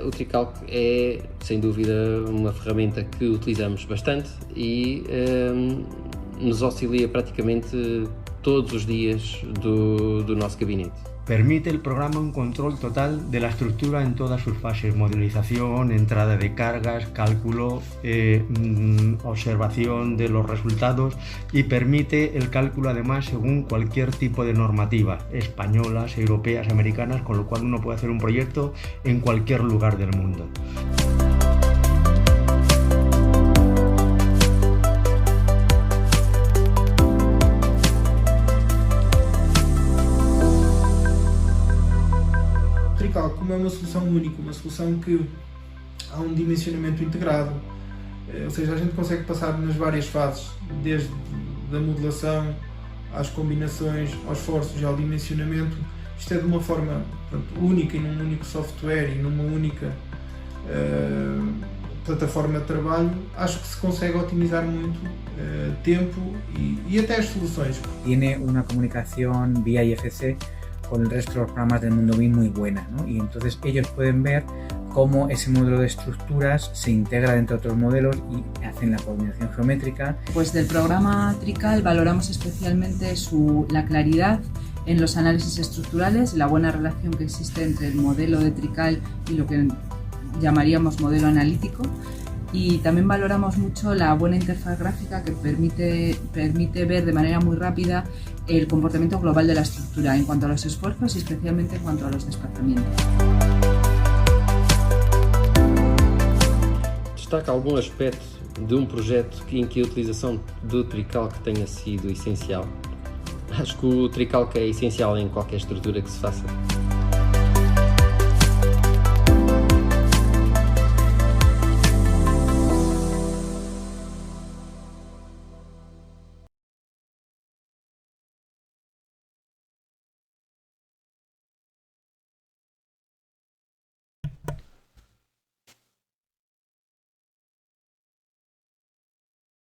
o Tricalc é, sem dúvida, uma ferramenta que utilizamos bastante e nos auxilia praticamente todos os dias do nosso gabinete. Permite el programa un control total de la estructura en todas sus fases: modelización, entrada de cargas, cálculo, observación de los resultados, y permite el cálculo además según cualquier tipo de normativa, españolas, europeas, americanas, con lo cual uno puede hacer un proyecto en cualquier lugar del mundo. Trical, como é uma solução única, uma solução que há um dimensionamento integrado, ou seja, a gente consegue passar nas várias fases, desde a modelação às combinações, aos esforços e ao dimensionamento. Isto é de uma forma, portanto, única e num único software e numa única plataforma de trabalho. Acho que se consegue otimizar muito tempo y até as soluções. Tiene una comunicación vía IFC con el resto de los programas del mundo BIM muy buena, ¿no? Y entonces ellos pueden ver cómo ese modelo de estructuras se integra dentro de otros modelos y hacen la coordinación geométrica. Pues del programa Trical valoramos especialmente la claridad en los análisis estructurales, la buena relación que existe entre el modelo de Trical y lo que llamaríamos modelo analítico, y también valoramos mucho la buena interfaz gráfica que permite ver de manera muy rápida el comportamiento global de la estructura en cuanto a los esfuerzos y especialmente en cuanto a los desplazamientos. Destaca algum aspecto de projeto em que a utilização do Tricalc tenha sido essencial? Acho que o Tricalc é essencial em qualquer estrutura que se faça.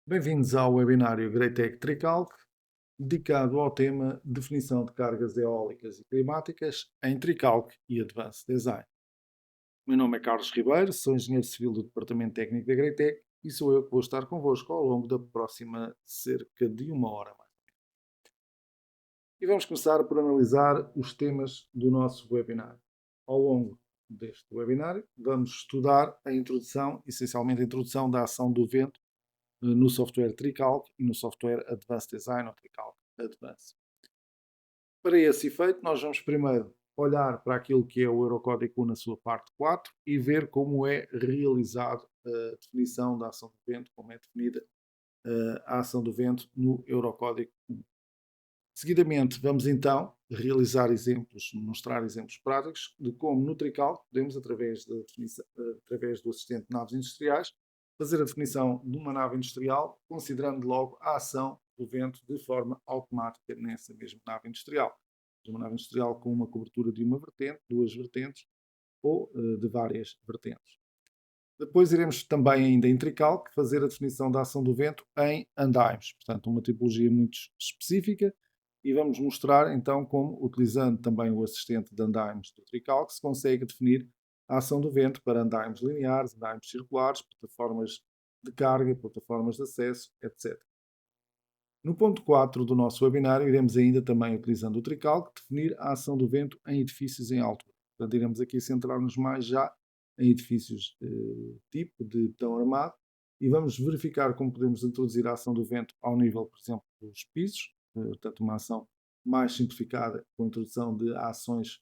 Bem-vindos ao webinário Greatec Tricalc, dedicado ao tema definição de cargas eólicas e climáticas em Tricalc e Advanced Design. Meu nome é Carlos Ribeiro, sou engenheiro civil do Departamento Técnico da Greatec e sou eu que vou estar convosco ao longo da próxima cerca de 1 hora. E vamos começar por analisar os temas do nosso webinário. Ao longo deste webinário vamos estudar a introdução, essencialmente a introdução da ação do vento no software Tricalc e no software Advanced Design ou Tricalc Advanced. Para esse efeito, nós vamos primeiro olhar para aquilo que é o Eurocódigo 1 na sua parte 4 e ver como é realizado a definição da ação do vento, como é definida a ação do vento no Eurocódigo 1. Seguidamente, vamos então realizar exemplos, mostrar exemplos práticos de como no Tricalc podemos, através do assistente de naves industriais, fazer a definição de uma nave industrial, considerando logo a ação do vento de forma automática nessa mesma nave industrial. Uma nave industrial com uma cobertura de uma vertente, 2 vertentes ou de várias vertentes. Depois iremos também ainda em Tricalc fazer a definição da ação do vento em andaimes, portanto uma tipologia muito específica, e vamos mostrar então como, utilizando também o assistente de andaimes do Tricalc, se consegue definir a ação do vento para andaimes lineares, andaimes circulares, plataformas de carga, plataformas de acesso, etc. No ponto 4 do nosso webinário, iremos ainda também, utilizando o Tricalc, definir a ação do vento em edifícios em altura. Portanto, iremos aqui centrar-nos mais já em edifícios tipo de betão armado e vamos verificar como podemos introduzir a ação do vento ao nível, por exemplo, dos pisos, portanto, uma ação mais simplificada com a introdução de ações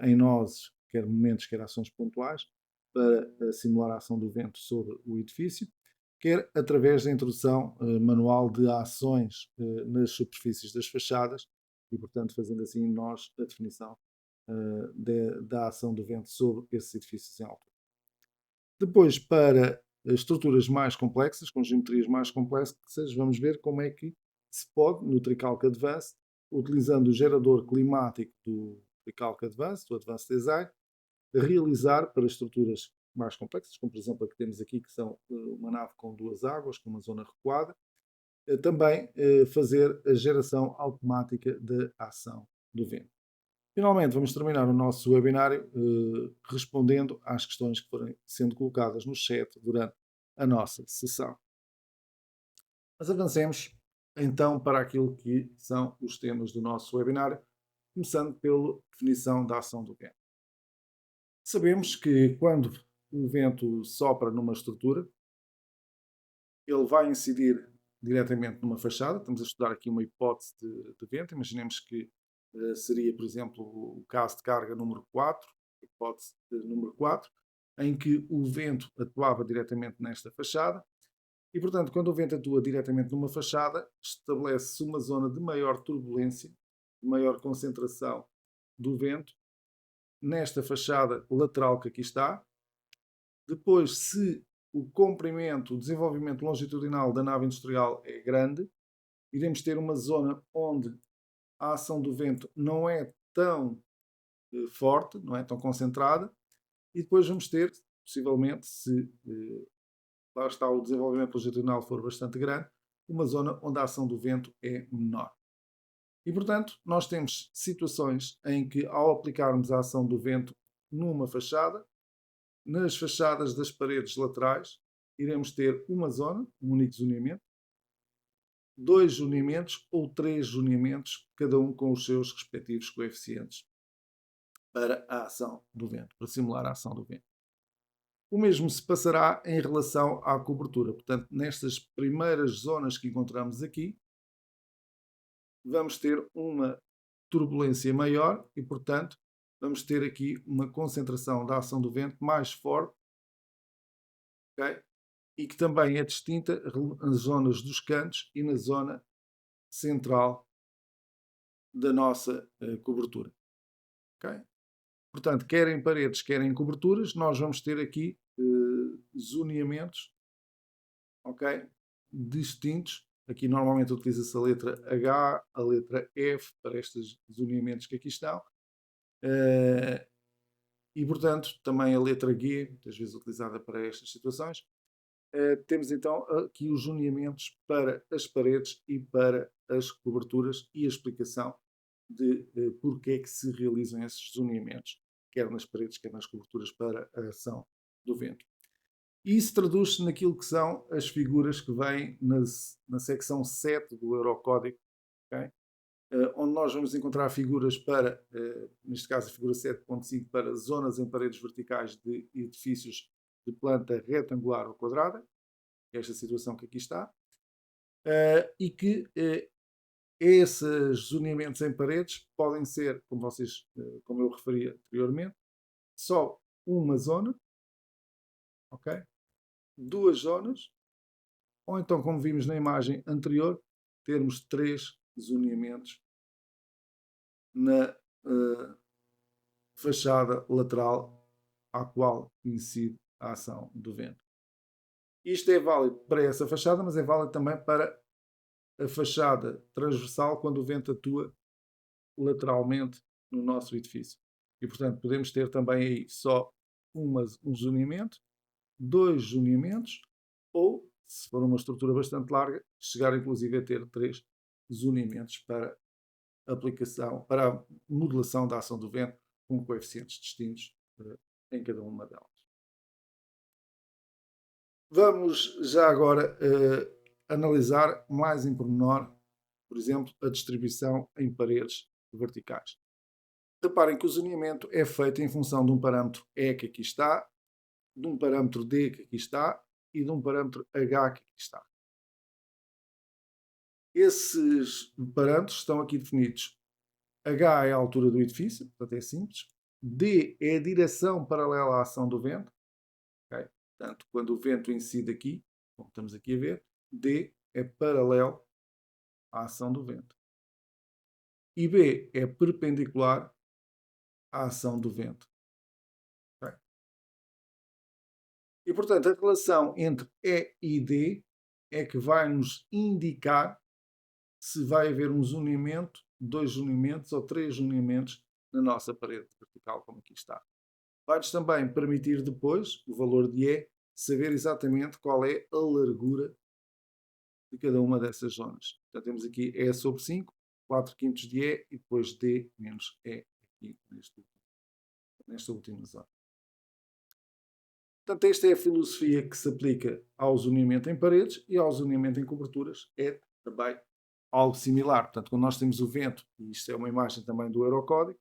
em nozes, quer momentos, quer ações pontuais, para simular a ação do vento sobre o edifício, quer através da introdução manual de ações nas superfícies das fachadas e, portanto, fazendo assim nós a definição da ação do vento sobre esses edifícios em altura. Depois, para estruturas mais complexas, com geometrias mais complexas, vamos ver como é que se pode, no Tricalc Advanced, utilizando o gerador climático do Tricalc Advanced, do Advanced Design, realizar para estruturas mais complexas, como por exemplo a que temos aqui, que são uma nave com 2 águas, com uma zona recuada, também fazer a geração automática da ação do vento. Finalmente, vamos terminar o nosso webinário respondendo às questões que forem sendo colocadas no chat durante a nossa sessão. Mas avancemos então para aquilo que são os temas do nosso webinário, começando pela definição da ação do vento. Sabemos que quando o vento sopra numa estrutura, ele vai incidir diretamente numa fachada. Estamos a estudar aqui uma hipótese de vento. Imaginemos que seria, por exemplo, o caso de carga número 4, hipótese número 4, em que o vento atuava diretamente nesta fachada. E, portanto, quando o vento atua diretamente numa fachada, estabelece-se uma zona de maior turbulência, de maior concentração do vento, nesta fachada lateral que aqui está. Depois, se o comprimento, o desenvolvimento longitudinal da nave industrial é grande, iremos ter uma zona onde a ação do vento não é tão forte, não é tão concentrada, e depois vamos ter, possivelmente, se lá está o desenvolvimento longitudinal for bastante grande, uma zona onde a ação do vento é menor. E, portanto, nós temos situações em que, ao aplicarmos a ação do vento numa fachada, nas fachadas das paredes laterais, iremos ter uma zona, um único zoneamento, 2 zoneamentos ou 3 zoneamentos, cada um com os seus respectivos coeficientes para a ação do vento, para simular a ação do vento. O mesmo se passará em relação à cobertura. Portanto, nestas primeiras zonas que encontramos aqui, vamos ter uma turbulência maior e, portanto, vamos ter aqui uma concentração da ação do vento mais forte, okay? E que também é distinta nas zonas dos cantos e na zona central da nossa cobertura. Okay? Portanto, quer em paredes, quer em coberturas, nós vamos ter aqui zoneamentos, okay, distintos. Aqui normalmente utiliza-se a letra H, a letra F para estes zoneamentos que aqui estão. E, portanto, também a letra G, muitas vezes utilizada para estas situações. Temos então aqui os zoneamentos para as paredes e para as coberturas e a explicação de porque é que se realizam esses zoneamentos, quer nas paredes, quer nas coberturas para a ação do vento. E isso traduz-se naquilo que são as figuras que vêm na secção 7 do Eurocódigo, okay? Onde nós vamos encontrar figuras para, neste caso a figura 7.5, para zonas em paredes verticais de edifícios de planta retangular ou quadrada, esta situação que aqui está, e que esses zoneamentos em paredes podem ser, como eu referi anteriormente, só uma zona, ok? 2 zonas, ou então, como vimos na imagem anterior, termos 3 zoneamentos na fachada lateral à qual incide a ação do vento. Isto é válido para essa fachada, mas é válido também para a fachada transversal quando o vento atua lateralmente no nosso edifício. E, portanto, podemos ter também aí só um zoneamento, 2 zoneamentos, ou, se for uma estrutura bastante larga, chegar inclusive a ter 3 zoneamentos para aplicação, para a modulação da ação do vento com coeficientes distintos em cada uma delas. Vamos já agora analisar mais em pormenor, por exemplo, a distribuição em paredes verticais. Reparem que o zoneamento é feito em função de um parâmetro E que aqui está, de um parâmetro D que aqui está e de um parâmetro H que aqui está. Esses parâmetros estão aqui definidos. H é a altura do edifício, portanto é simples. D é a direção paralela à ação do vento. Okay? Portanto, quando o vento incide aqui, como estamos aqui a ver, D é paralelo à ação do vento. E B é perpendicular à ação do vento. Okay? E, portanto, a relação entre E e D é que vai nos indicar se vai haver um zoneamento, 2 zoneamentos ou 3 zoneamentos na nossa parede vertical, como aqui está. Vai-nos também permitir depois, o valor de E, saber exatamente qual é a largura de cada uma dessas zonas. Então temos aqui E sobre 5, 4 quintos de E e depois D menos E. aqui nesta última zona. Portanto, esta é a filosofia que se aplica ao zoneamento em paredes e ao zoneamento em coberturas. É também algo similar. Portanto, quando nós temos o vento, e isto é uma imagem também do Eurocódigo,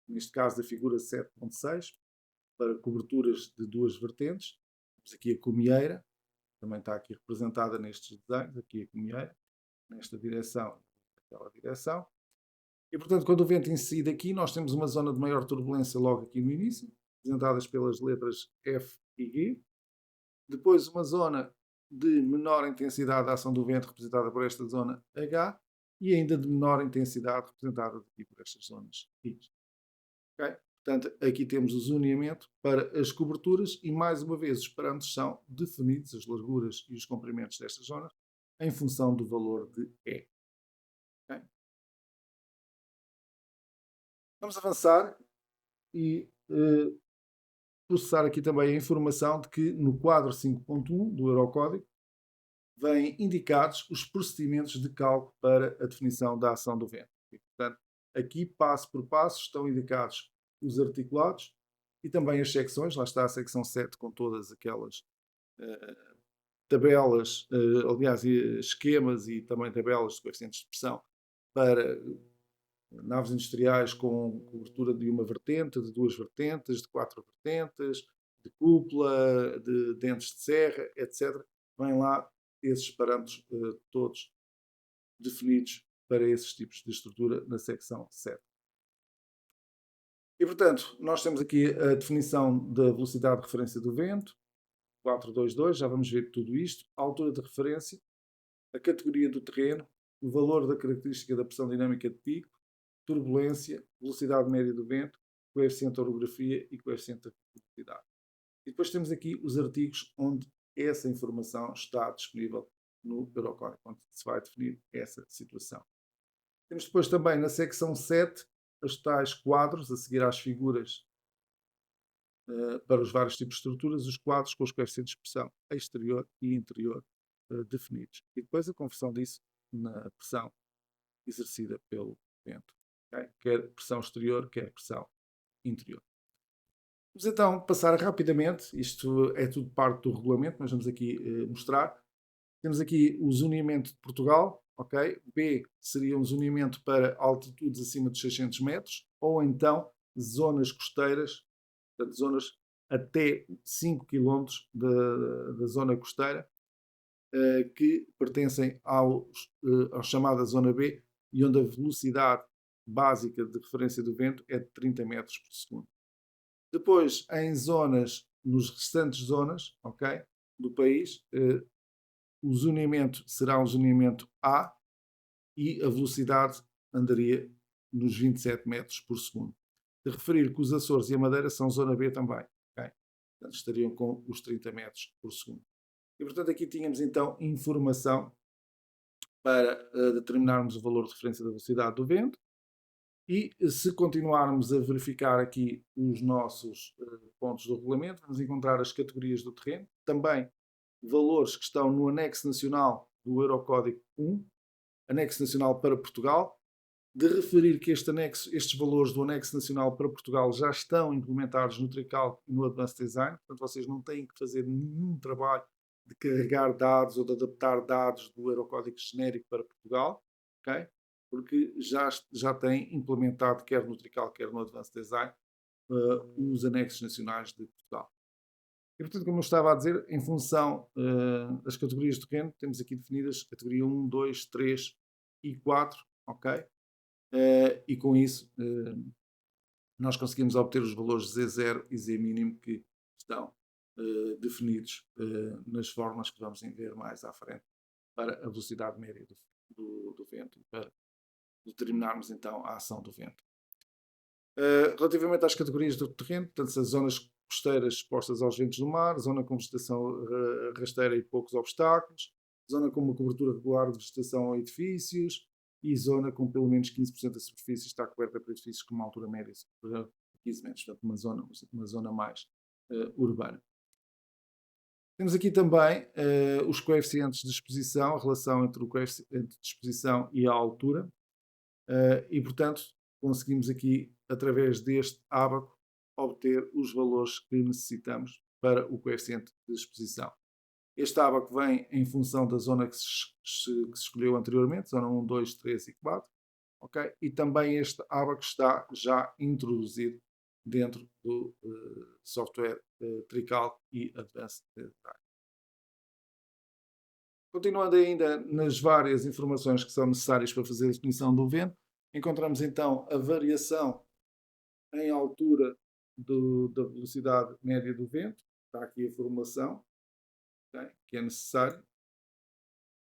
neste caso da figura 7.6, para coberturas de duas vertentes. Temos aqui a comieira, também está aqui representada nestes desenhos, aqui a comieira, nesta direção, naquela direção. E, portanto, quando o vento incide aqui, nós temos uma zona de maior turbulência logo aqui no início, representadas pelas letras F e G. Depois uma zona de menor intensidade da ação do vento, representada por esta zona H, e ainda de menor intensidade, representada aqui por estas zonas I. Okay? Portanto, aqui temos o zoneamento para as coberturas e, mais uma vez, os parâmetros são definidos, as larguras e os comprimentos destas zonas, em função do valor de E. Okay? Vamos avançar e processar aqui também a informação de que no quadro 5.1 do Eurocódigo vêm indicados os procedimentos de cálculo para a definição da ação do vento. E, portanto, aqui, passo por passo, estão indicados os articulados e também as secções. Lá está a secção 7 com todas aquelas tabelas, aliás, esquemas e também tabelas de coeficientes de pressão para naves industriais com cobertura de uma vertente, de duas vertentes, de quatro vertentes, de cúpula, de dentes de serra, etc. Vêm lá esses parâmetros todos definidos para esses tipos de estrutura na secção 7. E, portanto, nós temos aqui a definição da velocidade de referência do vento, 422, já vamos ver tudo isto, a altura de referência, a categoria do terreno, o valor da característica da pressão dinâmica de pico, turbulência, velocidade média do vento, coeficiente de orografia e coeficiente de velocidade. E depois temos aqui os artigos onde essa informação está disponível no Eurocódigo, onde se vai definir essa situação. Temos depois também na secção 7 os tais quadros, a seguir às figuras para os vários tipos de estruturas, os quadros com os coeficientes de pressão exterior e interior definidos. E depois a conversão disso na pressão exercida pelo vento. Okay? Quer pressão exterior, quer pressão interior. Vamos então passar rapidamente, isto é tudo parte do regulamento, mas vamos aqui mostrar. Temos aqui o zoneamento de Portugal, ok? B seria um zoneamento para altitudes acima de 600 metros, ou então zonas costeiras, portanto, zonas até 5 km da zona costeira, que pertencem ao chamada zona B, e onde a velocidade básica de referência do vento é de 30 metros por segundo. Depois, em zonas, nos restantes zonas, ok, do país, o zoneamento será um zoneamento A e a velocidade andaria nos 27 metros por segundo. De referir que os Açores e a Madeira são zona B também, ok? Portanto, estariam com os 30 metros por segundo. E, portanto, aqui tínhamos então informação para determinarmos o valor de referência da velocidade do vento. E se continuarmos a verificar aqui os nossos pontos do regulamento, vamos encontrar as categorias do terreno, também valores que estão no anexo nacional do Eurocódigo 1, anexo nacional para Portugal, de referir que estes valores do anexo nacional para Portugal já estão implementados no TRICALC e no Advanced Design, portanto vocês não têm que fazer nenhum trabalho de carregar dados ou de adaptar dados do Eurocódigo genérico para Portugal, ok? Porque já tem implementado, quer no TRICALC, quer no Advanced Design, os anexos nacionais de Portugal. E, portanto, como eu estava a dizer, em função das categorias de terreno, temos aqui definidas categoria 1, 2, 3 e 4, ok? E com isso, nós conseguimos obter os valores Z0 e Z mínimo que estão definidos nas fórmulas que vamos ver mais à frente para a velocidade média do vento, para determinarmos então a ação do vento. Relativamente às categorias do terreno, portanto, as zonas costeiras expostas aos ventos do mar, zona com vegetação rasteira e poucos obstáculos, zona com uma cobertura regular de vegetação a edifícios e zona com pelo menos 15% da superfície está coberta por edifícios com uma altura média de 15 metros, portanto uma zona mais urbana. Temos aqui também os coeficientes de exposição, a relação entre o coeficiente de exposição e a altura. E, portanto, conseguimos aqui através deste ábaco, obter os valores que necessitamos para o coeficiente de exposição. Este ábaco vem em função da zona que se escolheu anteriormente, zona 1, 2, 3 e 4. Okay? E também este ábaco está já introduzido dentro do software Tricalc e Advanced Design. Continuando ainda nas várias informações que são necessárias para fazer a definição do vento, encontramos então a variação em altura da velocidade média do vento. Está aqui a formulação, okay, que é necessária.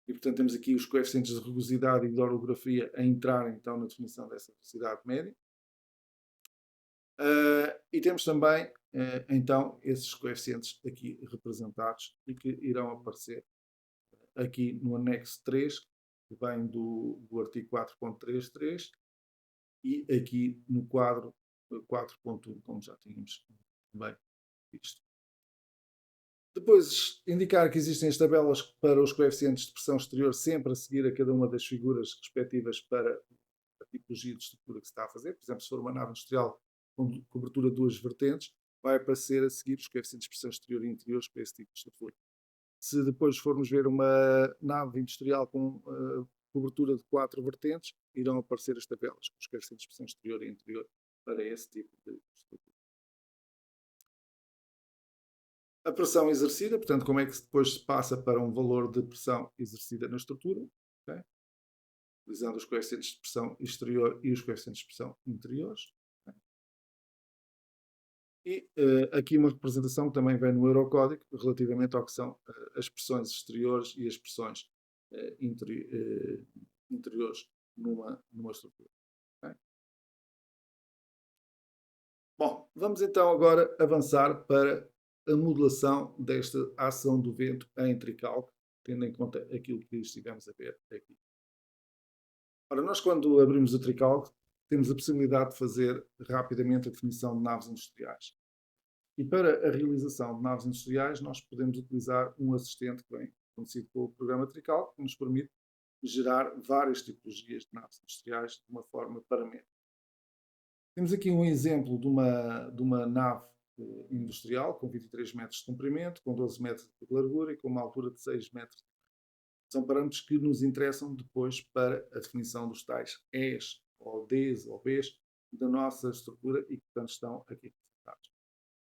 E, portanto, temos aqui os coeficientes de rugosidade e de orografia a entrar, então, na definição dessa velocidade média. E temos também, então, esses coeficientes aqui representados e que irão aparecer aqui no anexo 3, que vem do artigo 4.33, e aqui no quadro 4.1, como já tínhamos bem visto. Depois, indicar que existem as tabelas para os coeficientes de pressão exterior, sempre a seguir a cada uma das figuras respectivas para a tipologia de estrutura que se está a fazer. Por exemplo, se for uma nave industrial com cobertura de duas vertentes, vai aparecer a seguir os coeficientes de pressão exterior e interiores para esse tipo de estrutura. Se depois formos ver uma nave industrial com cobertura de 4 vertentes, irão aparecer as tabelas com os coeficientes de pressão exterior e interior para esse tipo de estrutura. A pressão exercida, portanto, como é que depois se passa para um valor de pressão exercida na estrutura, okay? Utilizando os coeficientes de pressão exterior e os coeficientes de pressão interiores. Okay? E aqui uma representação que também vem no Eurocódigo relativamente ao que são as pressões exteriores e as pressões interiores numa estrutura. Okay? Bom, vamos então agora avançar para a modelação desta ação do vento em Tricalc, tendo em conta aquilo que estivemos a ver aqui. Ora, nós quando abrimos o Tricalc, temos a possibilidade de fazer rapidamente a definição de naves industriais. E para a realização de naves industriais, nós podemos utilizar um assistente que vem conhecido como o programa Tricalc, que nos permite gerar várias tipologias de naves industriais de uma forma paramétrica. Temos aqui um exemplo de uma nave industrial com 23 metros de comprimento, com 12 metros de largura e com uma altura de 6 metros. São parâmetros que nos interessam depois para a definição dos tais E's, ou D's, ou B's da nossa estrutura e que, portanto, estão aqui representados.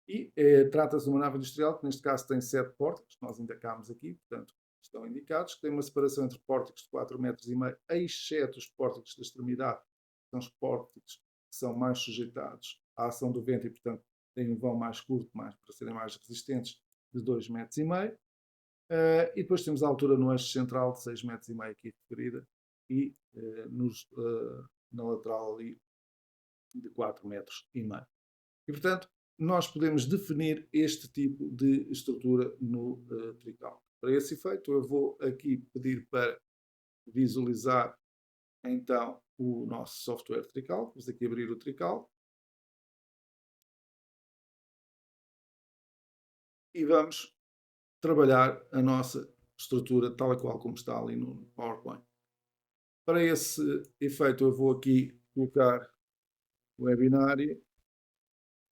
E trata-se de uma nave industrial que, neste caso, tem 7 pórticos, nós indicámos aqui, portanto, estão indicados, que tem uma separação entre pórticos de 4,5 metros, exceto os pórticos da extremidade, que são os pórticos que são mais sujeitados à ação do vento e, portanto, têm um vão mais curto, para serem mais resistentes, de 2,5 metros. E depois temos a altura no eixo central de 6,5 metros aqui referida e na lateral ali de 4,5 metros. E, portanto, nós podemos definir este tipo de estrutura no Tricalc. Para esse efeito, eu vou aqui pedir para visualizar então o nosso software Tricalc. Vamos aqui abrir o Tricalc. E vamos trabalhar a nossa estrutura tal e qual como está ali no PowerPoint. Para esse efeito eu vou aqui colocar o webinário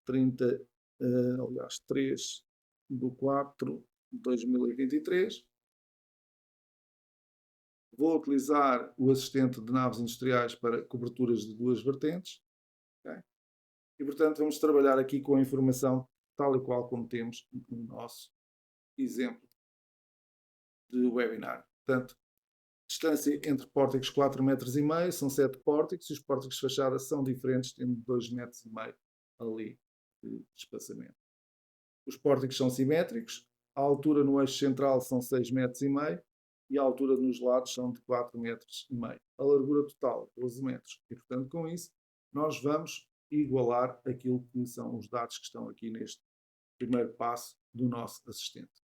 3/4/2023. Vou utilizar o assistente de naves industriais para coberturas de duas vertentes. Okay? E portanto vamos trabalhar aqui com a informação tal e qual como temos no nosso exemplo de webinar. Portanto, distância entre pórticos 4,5 metros, são 7 pórticos, e os pórticos de fachada são diferentes, tendo 2,5 metros ali de espaçamento. Os pórticos são simétricos, a altura no eixo central são 6,5 metros e a altura nos lados são de 4,5 metros. A largura total, 12 metros. E, portanto, com isso, nós vamos igualar aquilo que são os dados que estão aqui neste primeiro passo do nosso assistente.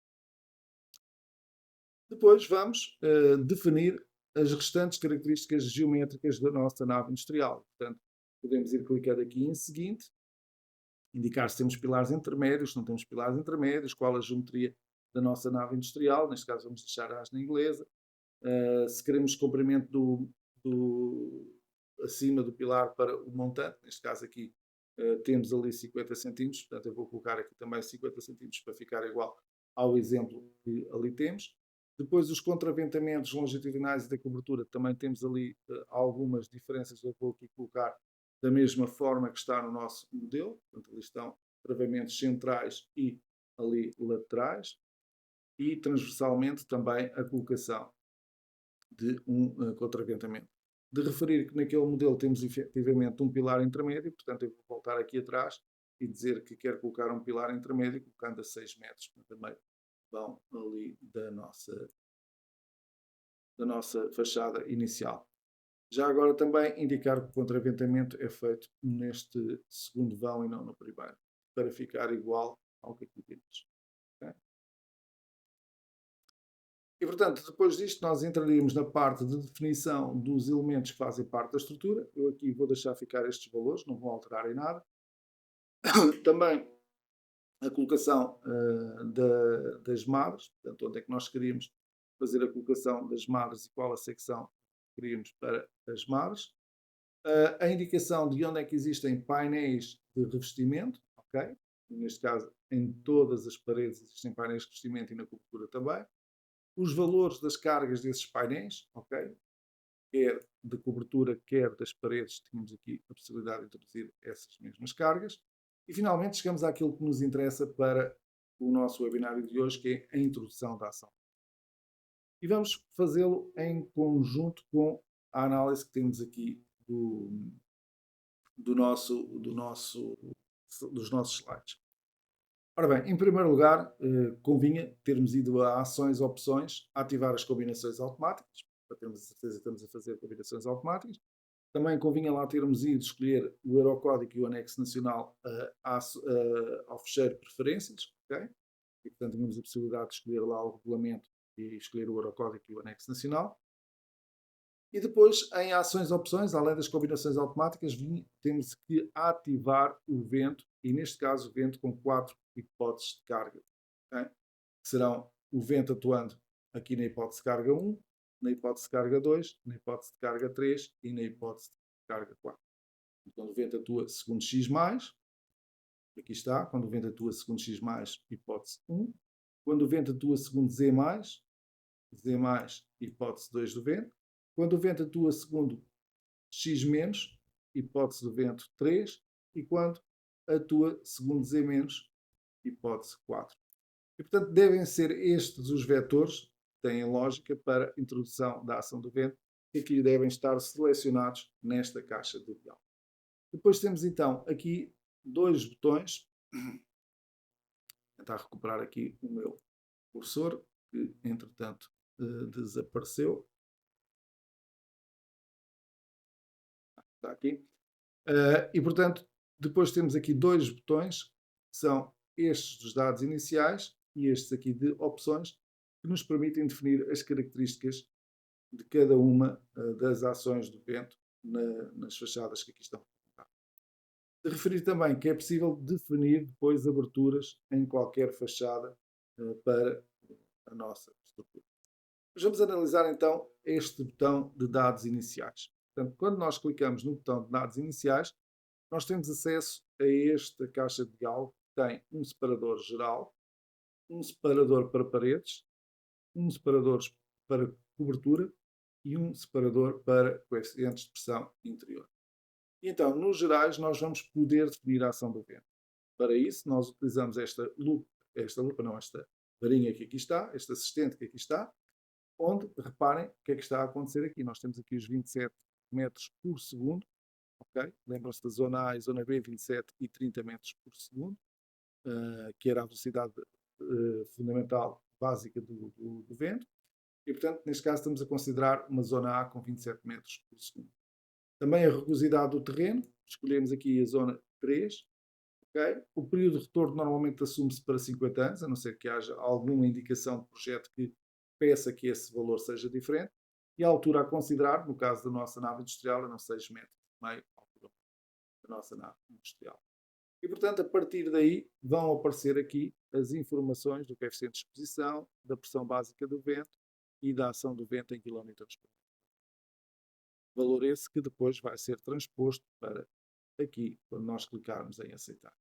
Depois vamos definir as restantes características geométricas da nossa nave industrial. Portanto, podemos ir clicando aqui em seguinte, indicar se temos pilares intermédios, se não temos pilares intermédios, qual a geometria da nossa nave industrial, neste caso vamos deixar a asna inglesa, se queremos comprimento acima do pilar para o montante. Neste caso aqui temos ali 50 centímetros, portanto eu vou colocar aqui também 50 centímetros para ficar igual ao exemplo que ali temos. Depois os contraventamentos longitudinais e da cobertura, também temos ali algumas diferenças, eu vou aqui colocar da mesma forma que está no nosso modelo. Portanto, ali estão travamentos centrais e ali laterais, e transversalmente também a colocação de um contraventamento. De referir que naquele modelo temos efetivamente um pilar intermédio, portanto eu vou voltar aqui atrás e dizer que quero colocar um pilar intermédio, colocando a 6 metros, também vão ali da nossa fachada inicial. Já agora também indicar que o contraventamento é feito neste segundo vão e não no primeiro, para ficar igual ao que aqui temos. Okay? E portanto, depois disto nós entraríamos na parte de definição dos elementos que fazem parte da estrutura. Eu aqui vou deixar ficar estes valores, não vou alterar em nada. Também a colocação das madres, portanto, onde é que nós queríamos fazer a colocação das madres e qual a secção que queríamos para as madres. A indicação de onde é que existem painéis de revestimento, ok? Neste caso, em todas as paredes existem painéis de revestimento e na cobertura também. Os valores das cargas desses painéis, ok? Quer de cobertura, quer das paredes, tínhamos aqui a possibilidade de introduzir essas mesmas cargas. E finalmente chegamos àquilo que nos interessa para o nosso webinário de hoje, que é a introdução da ação. E vamos fazê-lo em conjunto com a análise que temos aqui dos nossos slides. Ora bem, em primeiro lugar, convinha termos ido a ações, opções, ativar as combinações automáticas, para termos a certeza que estamos a fazer combinações automáticas. Também convinha lá termos ido escolher o Eurocódigo e o anexo nacional ao fecheiro preferências, ok? E portanto tínhamos a possibilidade de escolher lá o regulamento e escolher o Eurocódigo e o anexo nacional. E depois, em ações opções, além das combinações automáticas, temos que ativar o vento, e neste caso o vento com 4 hipóteses de carga. Okay? Serão o vento atuando aqui na hipótese de carga 1, na hipótese de carga 2, na hipótese de carga 3 e na hipótese de carga 4. Quando o vento atua segundo X+, aqui está, quando o vento atua segundo X+, hipótese 1. Quando o vento atua segundo Z+, hipótese 2 do vento. Quando o vento atua segundo X-, hipótese do vento 3. E quando atua segundo Z-, hipótese 4. E, portanto, devem ser estes os vetores que têm lógica para a introdução da ação do vento, que aqui devem estar selecionados nesta caixa de diálogo. Depois temos, então, aqui dois botões. Vou tentar recuperar aqui o meu cursor, que, entretanto, desapareceu. Está aqui. E, portanto, depois temos aqui dois botões, que são estes dos dados iniciais e estes aqui de opções, que nos permitem definir as características de cada uma das ações do vento nas fachadas que aqui estão. De referir também que é possível definir depois aberturas em qualquer fachada para a nossa estrutura. Mas vamos analisar então este botão de dados iniciais. Portanto, quando nós clicamos no botão de dados iniciais, nós temos acesso a esta caixa de diálogo que tem um separador geral, um separador para paredes, um separador para cobertura e um separador para coeficientes de pressão interior. E então, nos gerais, nós vamos poder definir a ação do vento. Para isso, nós utilizamos esta varinha que aqui está, este assistente que aqui está, onde, reparem, o que é que está a acontecer aqui. Nós temos aqui os 27 metros por segundo, ok? Lembram-se da zona A e zona B, 27 e 30 metros por segundo, que era a velocidade fundamental básica do vento. E, portanto, neste caso estamos a considerar uma zona A com 27 metros por segundo. Também a rugosidade do terreno, escolhemos aqui a zona 3. Okay? O período de retorno normalmente assume-se para 50 anos, a não ser que haja alguma indicação de projeto que peça que esse valor seja diferente. E a altura a considerar, no caso da nossa nave industrial, eram 6,5 metros a altura da nossa nave industrial. E, portanto, a partir daí vão aparecer aqui as informações do coeficiente de exposição, da pressão básica do vento e da ação do vento em km por hora. Valor esse que depois vai ser transposto para aqui, quando nós clicarmos em aceitar.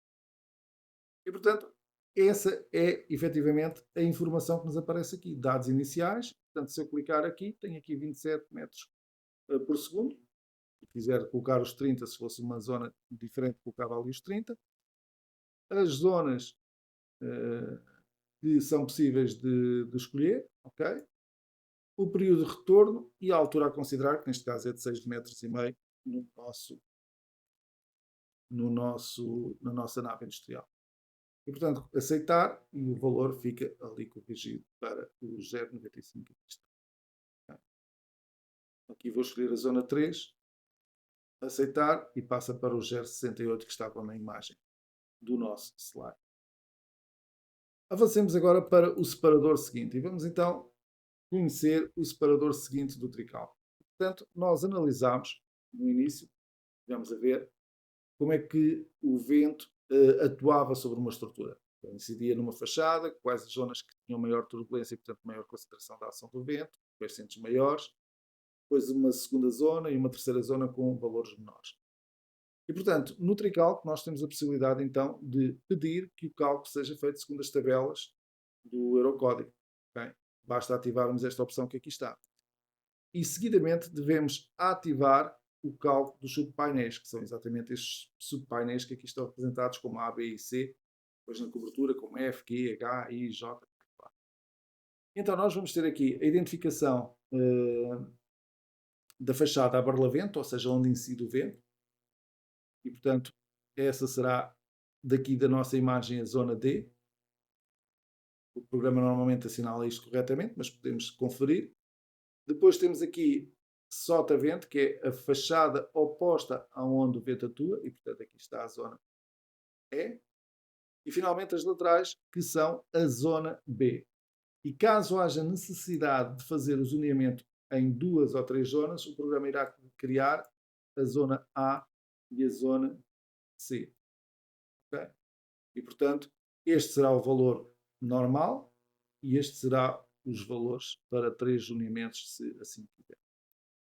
E, portanto, essa é efetivamente a informação que nos aparece aqui. Dados iniciais. Portanto, se eu clicar aqui, tenho aqui 27 metros por segundo. Se quiser colocar os 30, se fosse uma zona diferente, colocava ali os 30. As zonas que são possíveis de escolher, ok? O período de retorno e a altura a considerar, que neste caso é de 6,5 metros na nossa nave industrial. E, portanto, aceitar e o valor fica ali corrigido para o 0,95. Aqui vou escolher a zona 3, aceitar e passa para o 0,68 que estava na imagem do nosso slide. Avancemos agora para o separador seguinte e vamos então conhecer o separador seguinte do trical. Portanto, nós analisámos no início, vamos a ver como é que o vento atuava sobre uma estrutura. Então, incidia numa fachada, quais as zonas que tinham maior turbulência e, portanto, maior concentração da ação do vento, coeficientes maiores, depois uma segunda zona e uma terceira zona com valores menores. E, portanto, no tricálculo nós temos a possibilidade, então, de pedir que o cálculo seja feito segundo as tabelas do Eurocódigo. Okay? Basta ativarmos esta opção que aqui está. E, seguidamente, devemos ativar o cálculo dos subpainéis, que são exatamente estes subpainéis que aqui estão representados como A, B e C, depois na cobertura como F, Q, H, I, J. Então, nós vamos ter aqui a identificação da fachada a barlavento, ou seja, onde incide o vento. E, portanto, essa será daqui da nossa imagem a zona D. O programa normalmente assinala isto corretamente, mas podemos conferir. Depois temos aqui sotavento, que é a fachada oposta aonde o vento atua, e, portanto, aqui está a zona E. E, finalmente, as laterais, que são a zona B. E caso haja necessidade de fazer o zoneamento em 2 ou 3 zonas, o programa irá criar a zona A e a zona C. Okay? E, portanto, este será o valor normal e este será os valores para 3 zoneamentos, se assim quiser.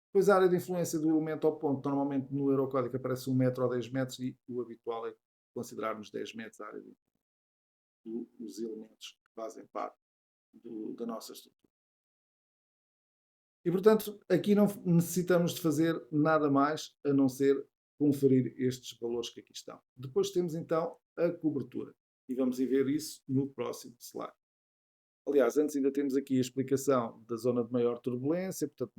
Depois a área de influência do elemento ao ponto, normalmente no Eurocódigo aparece 1 metro ou 10 metros e o habitual é considerarmos 10 metros a área de influência dos elementos que fazem parte da nossa estrutura. E, portanto, aqui não necessitamos de fazer nada mais a não ser conferir estes valores que aqui estão. Depois temos, então, a cobertura. E vamos ver isso no próximo slide. Aliás, antes ainda temos aqui a explicação da zona de maior turbulência, portanto,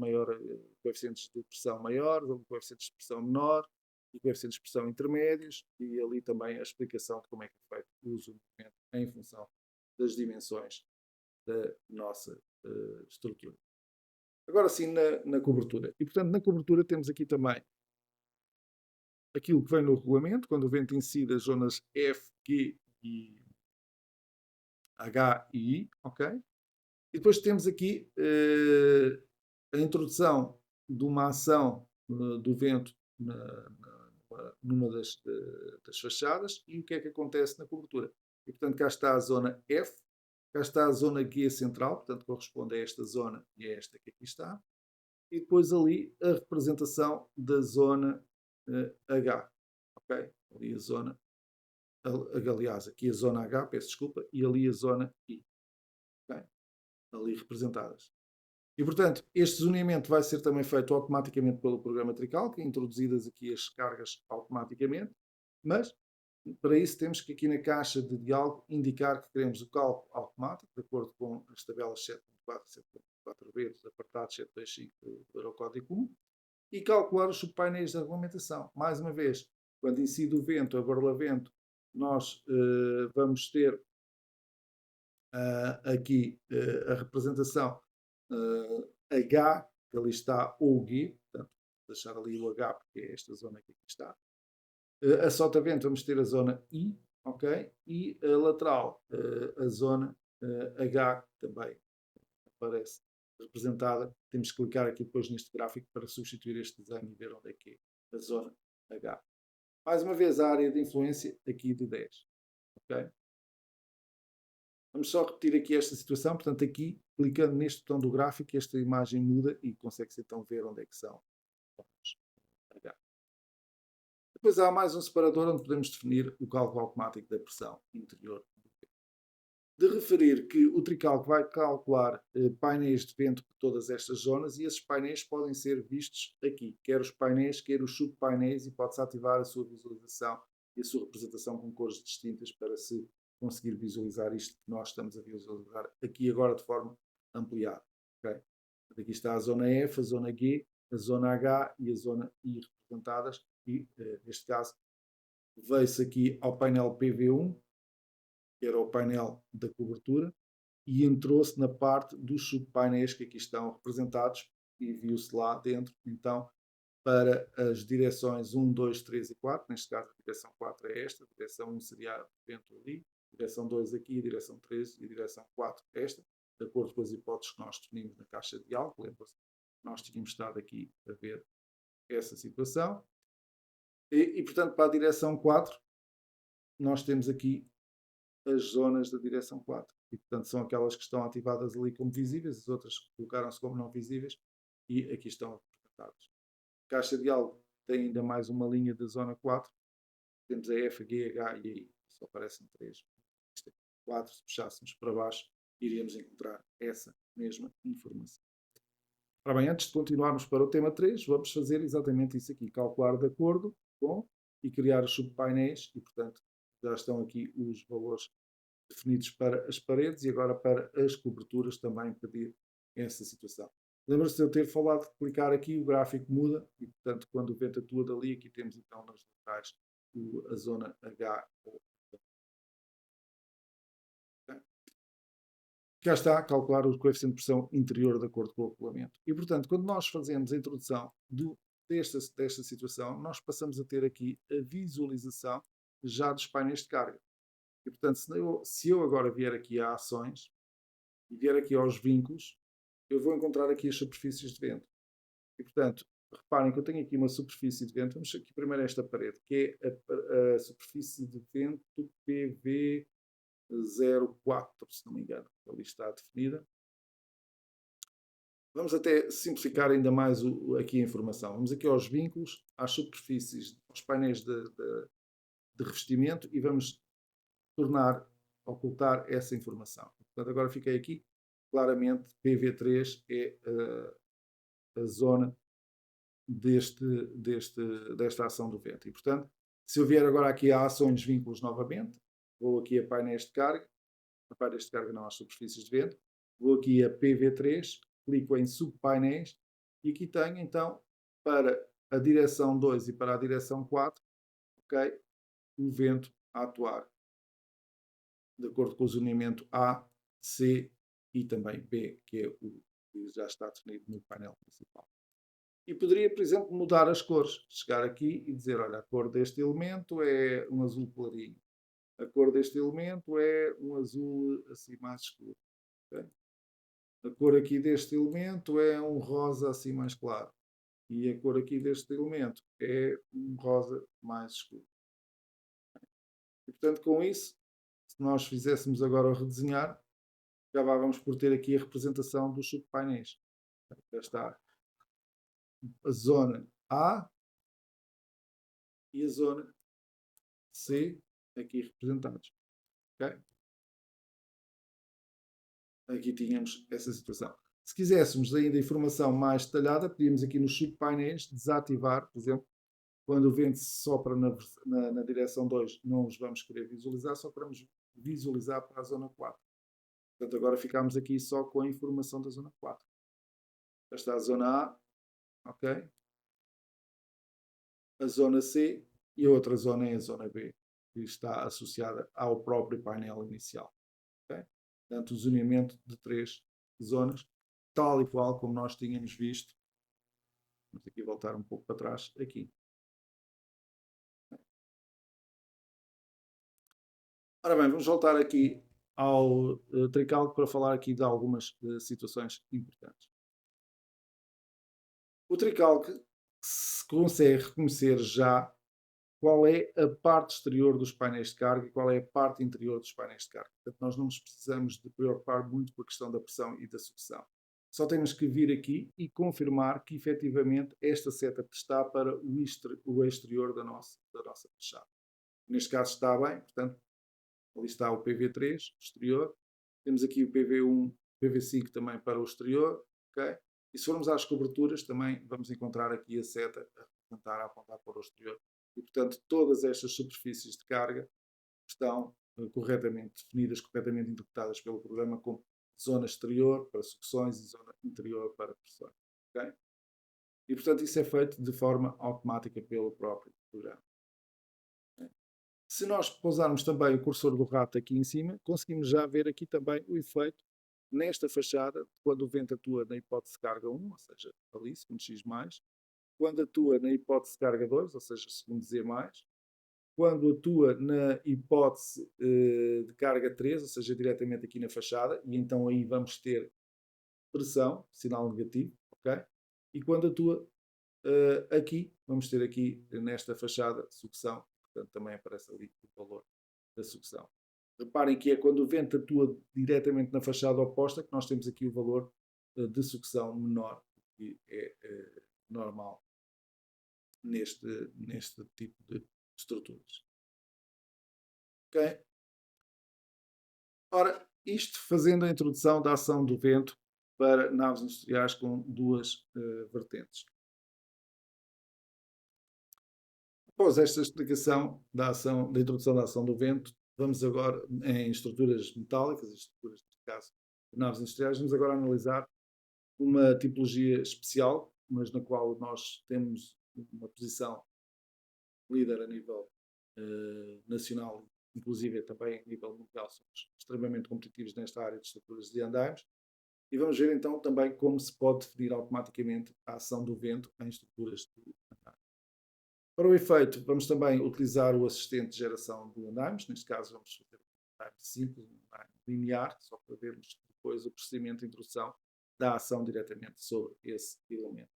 coeficientes de pressão maiores, coeficientes de pressão menor e coeficientes de pressão intermédios, e ali também a explicação de como é que é feito o zoneamento em função das dimensões da nossa estrutura. Agora sim, na cobertura. E, portanto, na cobertura temos aqui também aquilo que vem no regulamento, quando o vento incide as zonas F, Q e H e I, ok? E depois temos aqui a introdução de uma ação do vento numa das fachadas e o que é que acontece na cobertura. E, portanto, cá está a zona F, cá está a zona guia central, portanto, corresponde a esta zona e a esta que aqui está. E depois ali a representação da zona H, ok? Ali a zona, aliás, aqui a zona H, peço desculpa, e ali a zona I, ok? Ali representadas. E, portanto, este zoneamento vai ser também feito automaticamente pelo programa Trical, que é introduzidas aqui as cargas automaticamente, mas para isso temos que aqui na caixa de diálogo indicar que queremos o cálculo automático, de acordo com as tabelas 7.4 e 7.4b dos apartados 725 do Eurocódigo 1, e calcular os subpainéis da regulamentação. Mais uma vez, quando incide o vento, a barlavento, nós vamos ter aqui a representação H, que ali está, ou G, portanto, vou deixar ali o H, porque é esta zona que aqui está. A sotavento vamos ter a zona I, ok? E a lateral, a zona H, que também aparece representada. Temos que clicar aqui depois neste gráfico para substituir este desenho e ver onde é que é a zona H. Mais uma vez a área de influência aqui de 10, ok? Vamos só repetir aqui esta situação, portanto aqui, clicando neste botão do gráfico, esta imagem muda e consegue-se então ver onde é que são. Depois há mais um separador onde podemos definir o cálculo automático da pressão interior. De referir que o Tricalc vai calcular painéis de vento por todas estas zonas e esses painéis podem ser vistos aqui, quer os painéis, quer os subpainéis, e pode-se ativar a sua visualização e a sua representação com cores distintas para se conseguir visualizar isto que nós estamos a visualizar aqui agora de forma ampliada. Okay? Aqui está a zona F, a zona G, a zona H e a zona I representadas e, neste caso, veio-se aqui ao painel PV1, que era o painel da cobertura, e entrou-se na parte dos subpainéis que aqui estão representados e viu-se lá dentro, então, para as direções 1, 2, 3 e 4, neste caso a direção 4 é esta, a direção 1 seria dentro ali, a direção 2 aqui, a direção 3 e a direção 4 esta, de acordo com as hipóteses que nós definimos na caixa de diálogo. Lembra-se, nós tínhamos estado aqui a ver essa situação. E, portanto, para a direção 4, nós temos aqui as zonas da direção 4. E, portanto, são aquelas que estão ativadas ali como visíveis, as outras colocaram-se como não visíveis e aqui estão representadas. A caixa de diálogo tem ainda mais uma linha da zona 4. Temos a F, G, H e I. Só aparecem 3. 4, se puxássemos para baixo, iríamos encontrar essa mesma informação. Ora bem, antes de continuarmos para o tema 3, vamos fazer exatamente isso aqui. Calcular de acordo com e criar os subpainéis e, portanto, já estão aqui os valores definidos para as paredes e agora para as coberturas também pedir essa situação. Lembra-se de eu ter falado de clicar aqui, o gráfico muda e, portanto, quando o vento atua dali, aqui temos então nas laterais a zona H. Cá está, calcular o coeficiente de pressão interior de acordo com o regulamento. E, portanto, quando nós fazemos a introdução desta situação, nós passamos a ter aqui a visualização já dos painéis de carga. E, portanto, se eu agora vier aqui a ações e vier aqui aos vínculos, eu vou encontrar aqui as superfícies de vento. E, portanto, reparem que eu tenho aqui uma superfície de vento. Vamos aqui primeiro a esta parede, que é a superfície de vento PV04, se não me engano. Ali está definida. Vamos até simplificar ainda mais aqui a informação. Vamos aqui aos vínculos, às superfícies, aos painéis de revestimento e vamos ocultar essa informação. Portanto, agora fiquei aqui. Claramente, PV3 é a zona desta ação do vento. E, portanto, se eu vier agora aqui a ações de vínculos novamente, vou aqui a painéis de carga, a painéis de carga não, às superfícies de vento, vou aqui a PV3, clico em subpainéis e aqui tenho então para a direção 2 e para a direção 4, ok, o vento a atuar de acordo com o zoneamento A, C e também B, que é o que já está definido no painel principal. E poderia, por exemplo, mudar as cores. Chegar aqui e dizer, olha, a cor deste elemento é um azul clarinho. A cor deste elemento é um azul assim mais escuro. Okay? A cor aqui deste elemento é um rosa assim mais claro. E a cor aqui deste elemento é um rosa mais escuro. E, portanto, com isso, se nós fizéssemos agora o redesenhar, acabávamos por ter aqui a representação dos subpainéis. Já está a zona A e a zona C aqui representados. Okay? Aqui tínhamos essa situação. Se quiséssemos ainda informação mais detalhada, podíamos aqui nos subpainéis desativar, por exemplo, quando o vento sopra na direção 2, não os vamos querer visualizar, só queremos visualizar para a zona 4. Portanto, agora ficamos aqui só com a informação da zona 4. Já está a zona A, ok? A zona C e a outra zona é a zona B, que está associada ao próprio painel inicial. Okay? Portanto, o zoneamento de 3 zonas, tal e qual como nós tínhamos visto. Vamos aqui voltar um pouco para trás, aqui. Ora bem, vamos voltar aqui ao Tricalc para falar aqui de algumas situações importantes. O Tricalc consegue reconhecer já qual é a parte exterior dos painéis de carga e qual é a parte interior dos painéis de carga. Portanto, nós não nos precisamos de preocupar muito com a questão da pressão e da sucção. só temos que vir aqui e confirmar que efetivamente esta seta está para o exterior da nossa fachada. Neste caso está bem, portanto, ali está o PV3, exterior. Temos aqui o PV1, PV5 também para o exterior, ok? E se formos às coberturas, também vamos encontrar aqui a seta a apontar para o exterior. E, portanto, todas estas superfícies de carga estão corretamente definidas, corretamente interpretadas pelo programa como zona exterior para sucções e zona interior para pressões. Okay? E, portanto, isso é feito de forma automática pelo próprio programa. Okay? Se nós pousarmos também o cursor do rato aqui em cima, conseguimos já ver aqui também o efeito nesta fachada, quando o vento atua na hipótese de carga 1, ou seja, ali, segundo X+, quando atua na hipótese de carga 2, ou seja, segundo Z+, quando atua na hipótese de carga 3, ou seja, diretamente aqui na fachada, e então aí vamos ter pressão, sinal negativo, ok? E quando atua aqui, vamos ter aqui nesta fachada sucção, portanto também aparece ali o valor da sucção. Reparem que é quando o vento atua diretamente na fachada oposta que nós temos aqui o valor de sucção menor, que é normal neste tipo de estruturas. Ok? Ora, isto fazendo a introdução da ação do vento para naves industriais com duas vertentes. Após esta explicação da introdução da ação do vento, vamos agora, em estruturas metálicas, estruturas, neste caso, de naves industriais, vamos agora analisar uma tipologia especial, mas na qual nós temos uma posição líder a nível nacional, inclusive também a nível mundial, somos extremamente competitivos nesta área de estruturas de andaimes. E vamos ver então também como se pode definir automaticamente a ação do vento em estruturas de andaimes. Para o efeito, vamos também utilizar o assistente de geração de andaimes. Neste caso, vamos fazer um andaime simples, um andaime linear, só para vermos depois o procedimento de introdução da ação diretamente sobre esse elemento.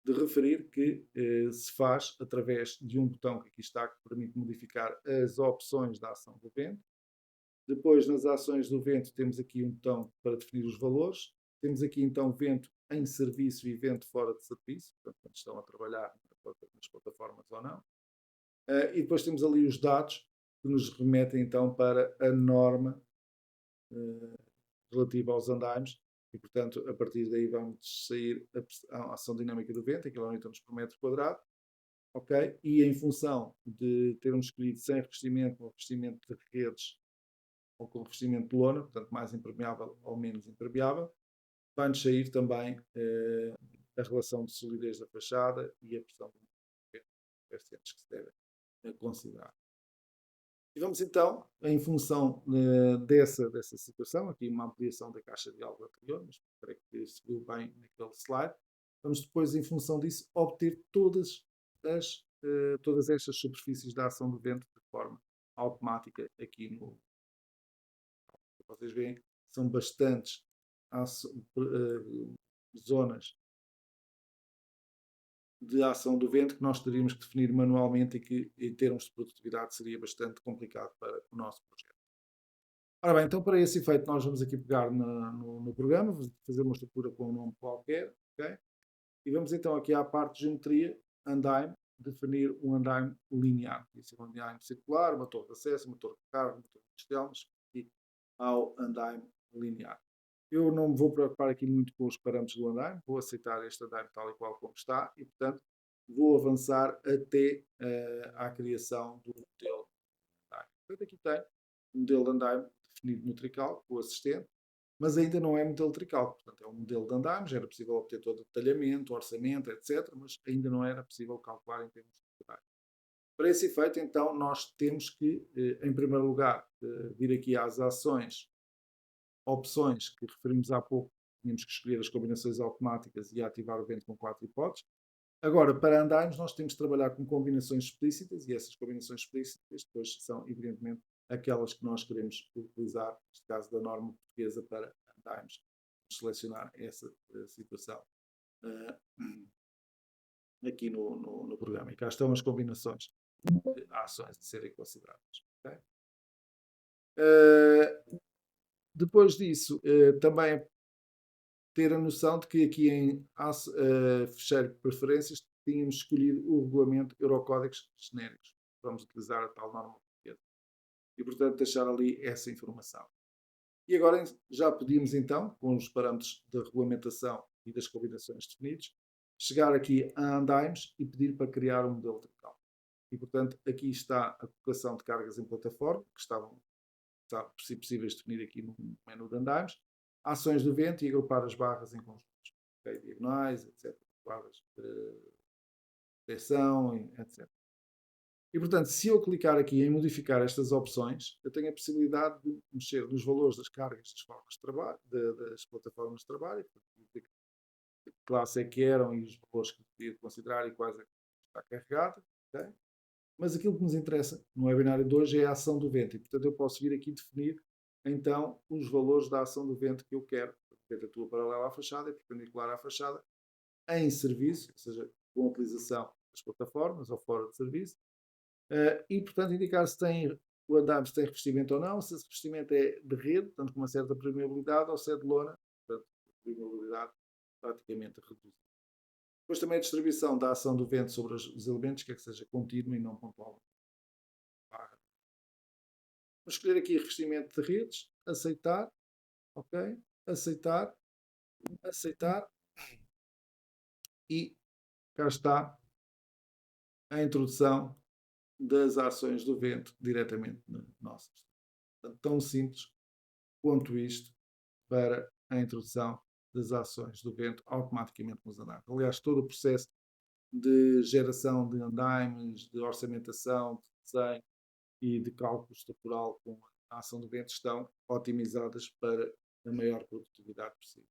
De referir que se faz através de um botão que aqui está, que permite modificar as opções da ação do vento. Depois, nas ações do vento, temos aqui um botão para definir os valores. Temos aqui, então, vento em serviço e vento fora de serviço, portanto, quando estão a trabalhar nas plataformas ou não. E depois temos ali os dados que nos remetem, então, para a norma relativa aos andaimes. E, portanto, a partir daí vamos sair a ação dinâmica do vento, em kN por metro quadrado. Ok? E em função de termos escolhido sem revestimento ou revestimento de redes ou com revestimento de lona, portanto, mais impermeável ou menos impermeável, vai-nos sair também a relação de solidez da fachada e a pressão do vento, vertentes que se devem considerar. E vamos então, em função dessa situação, aqui uma ampliação da caixa de diálogo anterior, mas creio que se viu bem naquele slide, vamos depois, em função disso, obter todas estas superfícies da ação do vento de forma automática aqui no... Vocês veem, são bastantes zonas de ação do vento que nós teríamos que definir manualmente e que, em termos de produtividade, seria bastante complicado para o nosso projeto. Ora bem, então para esse efeito nós vamos aqui pegar no programa, vamos fazer uma estrutura com um nome qualquer, ok? E vamos então aqui à parte de geometria, andaime, definir um andaime linear. Isso é um andaime circular, uma torre de acesso, uma torre de carga, uma torre industrial, mas aqui ao andaime linear. Eu não me vou preocupar aqui muito com os parâmetros do andaime, vou aceitar este andaime tal e qual como está e, portanto, vou avançar até à criação do modelo de andaime. Portanto, aqui tem o modelo de andaime definido no trical, com o assistente, mas ainda não é modelo trical, portanto, é um modelo de andaime, já era possível obter todo o detalhamento, orçamento, etc., mas ainda não era possível calcular em termos de detalhe. Para esse efeito, então, nós temos que, em primeiro lugar, vir aqui às opções que referimos há pouco, tínhamos que escolher as combinações automáticas e ativar o vento com 4 hipóteses. Agora, para andarmos, nós temos de trabalhar com combinações explícitas e essas combinações explícitas depois são, evidentemente, aquelas que nós queremos utilizar, neste caso da norma portuguesa para andarmos. Vamos selecionar essa situação aqui no programa. E cá estão as combinações de ações a serem consideradas. Okay? Depois disso, também ter a noção de que aqui em fecheiro de preferências tínhamos escolhido o regulamento Eurocódigos genéricos. Vamos utilizar a tal norma portuguesa. E, portanto, deixar ali essa informação. E agora já podíamos, então, com os parâmetros da regulamentação e das combinações definidos, chegar aqui a Andimes e pedir para criar um modelo trical. E, portanto, aqui está a colocação de cargas em plataforma, que está possíveis de definir aqui no menu de Andimes, ações do vento e agrupar as barras em conjuntos, okay? Diagonais, etc. Barras de direção, etc. E, portanto, se eu clicar aqui em modificar estas opções, eu tenho a possibilidade de mexer nos valores das cargas das formas de trabalho, das plataformas de trabalho, de que classe é que eram e os valores que podia considerar e quais é que está carregada. Okay? Mas aquilo que nos interessa no webinário de hoje é a ação do vento. E, portanto, eu posso vir aqui definir, então, os valores da ação do vento que eu quero. O vento atua paralela à fachada e perpendicular à fachada em serviço, ou seja, com a utilização das plataformas ou fora de serviço. E, portanto, indicar se o andame tem revestimento ou não, se esse revestimento é de rede, portanto, com uma certa permeabilidade, ou se é de lona, portanto, permeabilidade praticamente reduzida. Depois também a distribuição da ação do vento sobre os elementos, que seja contínua e não pontual. Vamos escolher aqui revestimento de redes, aceitar, ok, aceitar, aceitar, e cá está a introdução das ações do vento diretamente nossas. Portanto, tão simples quanto isto para a introdução das ações do vento automaticamente nos andaimes. Aliás, todo o processo de geração de andaimes, de orçamentação, de desenho e de cálculo estrutural com a ação do vento estão otimizadas para a maior produtividade possível.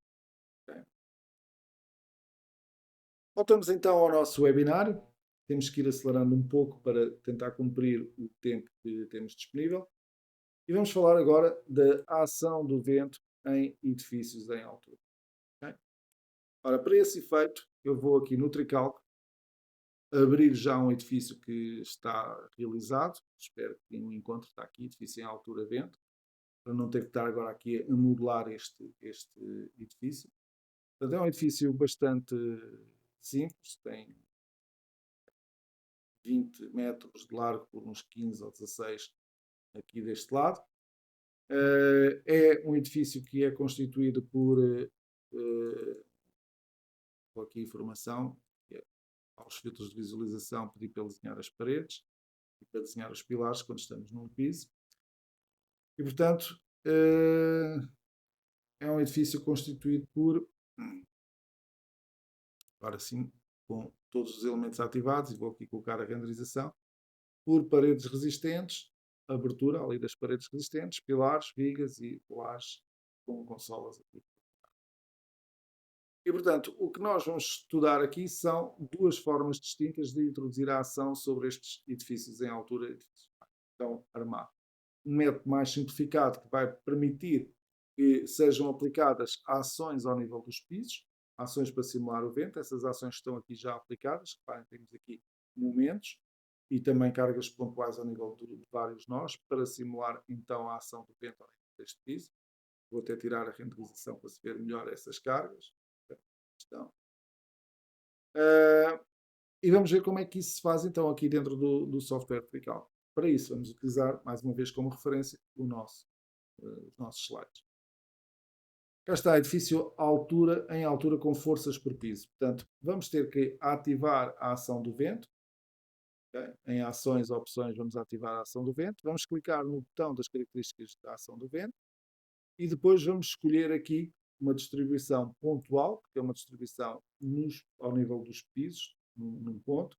Okay? Voltamos então ao nosso webinário. Temos que ir acelerando um pouco para tentar cumprir o tempo que temos disponível. E vamos falar agora da ação do vento em edifícios em altura. Okay? Ora, para esse efeito, eu vou aqui no Tricalc abrir já um edifício que está realizado. Espero que o encontro está aqui, edifício em altura vento, para não ter que estar agora aqui a modelar este edifício. Portanto, é um edifício bastante simples, tem 20 metros de largo por uns 15 ou 16 aqui deste lado. É um edifício que é constituído por aqui informação, aos filtros de visualização, pedi para desenhar as paredes e para desenhar os pilares quando estamos num piso. E, portanto, é um edifício constituído por, agora sim, com todos os elementos ativados, e vou aqui colocar a renderização, por paredes resistentes, abertura ali das paredes resistentes, pilares, vigas e lajes com consolas aqui. E, portanto, o que nós vamos estudar aqui são duas formas distintas de introduzir a ação sobre estes edifícios em altura. Então, armar um método mais simplificado que vai permitir que sejam aplicadas ações ao nível dos pisos, ações para simular o vento. Essas ações estão aqui já aplicadas. Reparem, temos aqui momentos e também cargas pontuais ao nível de vários nós para simular então a ação do vento ao nível deste piso. Vou até tirar a renderização para se ver melhor essas cargas. Então, e vamos ver como é que isso se faz então aqui dentro do software Trical. Para isso vamos utilizar mais uma vez como referência os nossos slides. Cá está, edifício em altura com forças por piso. Portanto, vamos ter que ativar a ação do vento. Okay? Em ações, opções, vamos ativar a ação do vento. Vamos clicar no botão das características da ação do vento. E depois vamos escolher aqui uma distribuição pontual, que é uma distribuição ao nível dos pisos, num ponto,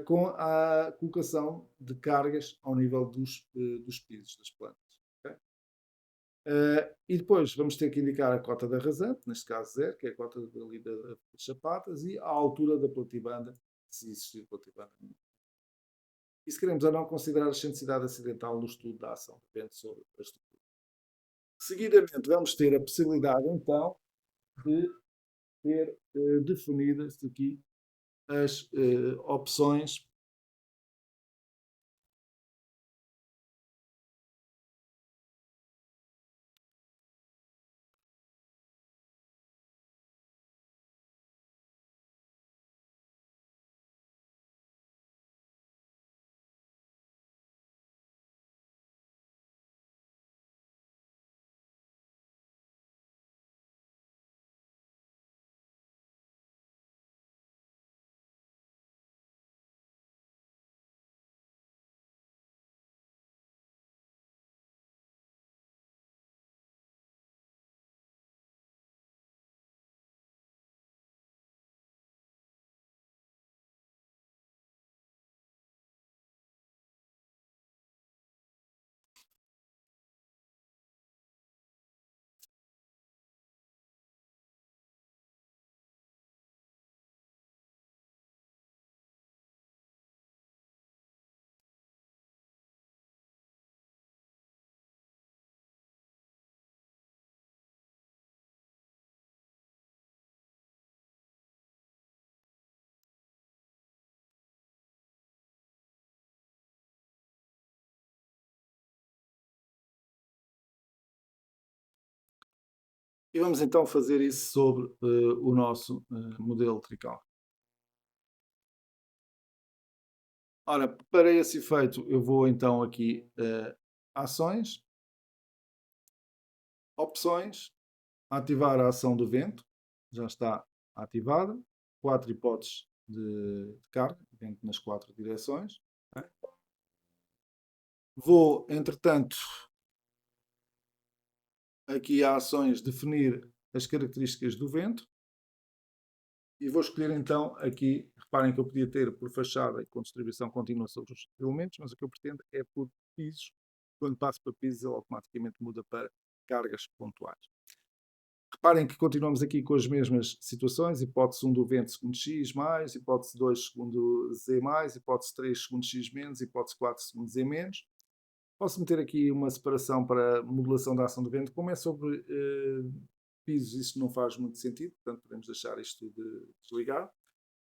com a colocação de cargas ao nível dos pisos, das plantas. Okay? E depois vamos ter que indicar a cota da rasante, neste caso 0, que é a cota ali das chapatas, e a altura da platibanda, se existir platibanda. E se queremos ou não considerar a excentricidade acidental no estudo da ação do vento sobre a estrutura. Seguidamente, vamos ter a possibilidade, então, de ter definidas aqui as opções E vamos então fazer isso sobre o nosso modelo trical. Ora, para esse efeito, eu vou então aqui ações, opções, ativar a ação do vento, já está ativada, 4 hipóteses de carga, vento nas 4 direções. Vou, entretanto, aqui a ações, definir as características do vento e vou escolher então aqui, reparem que eu podia ter por fachada e com distribuição contínua sobre os elementos, mas o que eu pretendo é por pisos. Quando passo para pisos, ele automaticamente muda para cargas pontuais. Reparem que continuamos aqui com as mesmas situações, hipótese 1 do vento segundo x mais, hipótese 2 segundo z mais, hipótese 3 segundo x menos, hipótese 4 segundo z menos. Posso meter aqui uma separação para modulação da ação do vento. Como é sobre pisos, isso não faz muito sentido, portanto podemos deixar isto desligado.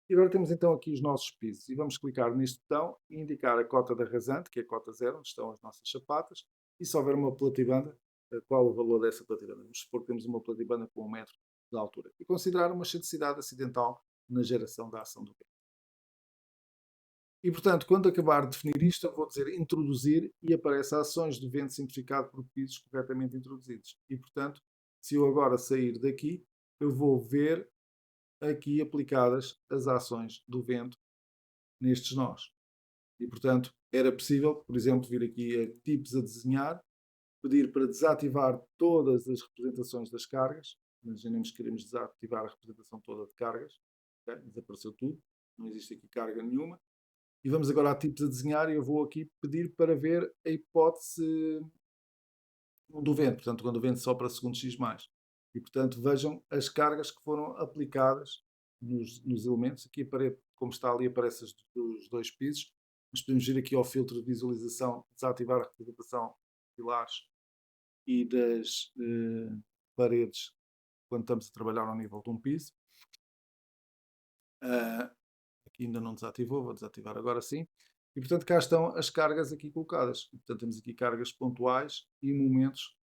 E agora temos então aqui os nossos pisos e vamos clicar neste botão e indicar a cota da rasante, que é a cota 0, onde estão as nossas chapatas, e se houver uma platibanda, qual o valor dessa platibanda. Vamos supor que temos uma platibanda com 1 metro de altura. E considerar uma excentricidade acidental na geração da ação do vento. E, portanto, quando acabar de definir isto, eu vou dizer introduzir e aparece ações de vento simplificado por pisos corretamente introduzidos. E, portanto, se eu agora sair daqui, eu vou ver aqui aplicadas as ações do vento nestes nós. E, portanto, era possível, por exemplo, vir aqui a tipos a desenhar, pedir para desativar todas as representações das cargas. Imaginemos que queremos desativar a representação toda de cargas. Okay? Desapareceu tudo. Não existe aqui carga nenhuma. E vamos agora a tipos a desenhar e eu vou aqui pedir para ver a hipótese do vento. Portanto, quando o vento sopra segundo x mais. E, portanto, vejam as cargas que foram aplicadas nos elementos. Aqui, como está ali, aparecem os dois pisos. Mas podemos vir aqui ao filtro de visualização, desativar a representação de pilares e das paredes quando estamos a trabalhar ao nível de um piso. Aqui ainda não desativou, vou desativar agora sim. E portanto cá estão as cargas aqui colocadas. E, portanto temos aqui cargas pontuais e momentos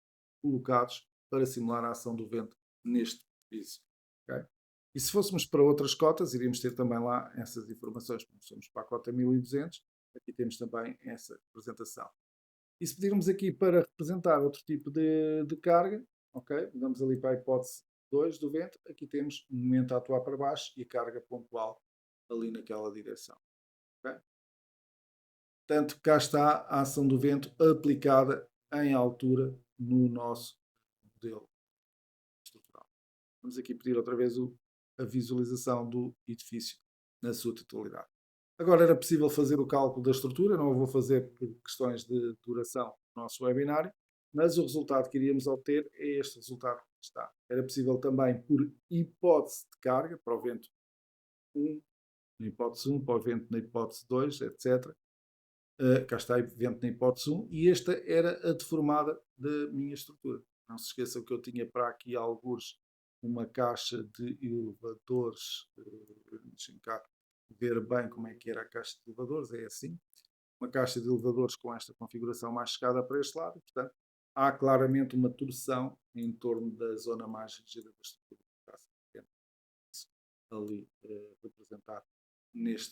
colocados para simular a ação do vento neste piso. Okay? E se fôssemos para outras cotas, iríamos ter também lá essas informações. Se fôssemos para a cota 1200, aqui temos também essa representação. E se pedirmos aqui para representar outro tipo de carga, ok? Vamos ali para a hipótese 2 do vento, aqui temos um momento a atuar para baixo e a carga pontual ali naquela direção. Okay? Portanto, cá está a ação do vento aplicada em altura no nosso modelo estrutural. Vamos aqui pedir outra vez a visualização do edifício na sua totalidade. Agora era possível fazer o cálculo da estrutura, não o vou fazer por questões de duração do nosso webinário, mas o resultado que iríamos obter é este resultado que está. Era possível também por hipótese de carga, para o vento 1, na hipótese 1, para o vento na hipótese 2, etc. Cá está o vento na hipótese 1 e esta era a deformada da minha estrutura. Não se esqueçam que eu tinha para aqui alguns uma caixa de elevadores, deixem cá ver bem como é que era a caixa de elevadores, é assim, uma caixa de elevadores com esta configuração mais chegada para este lado, e, portanto, há claramente uma torção em torno da zona mais rígida da estrutura, ali representado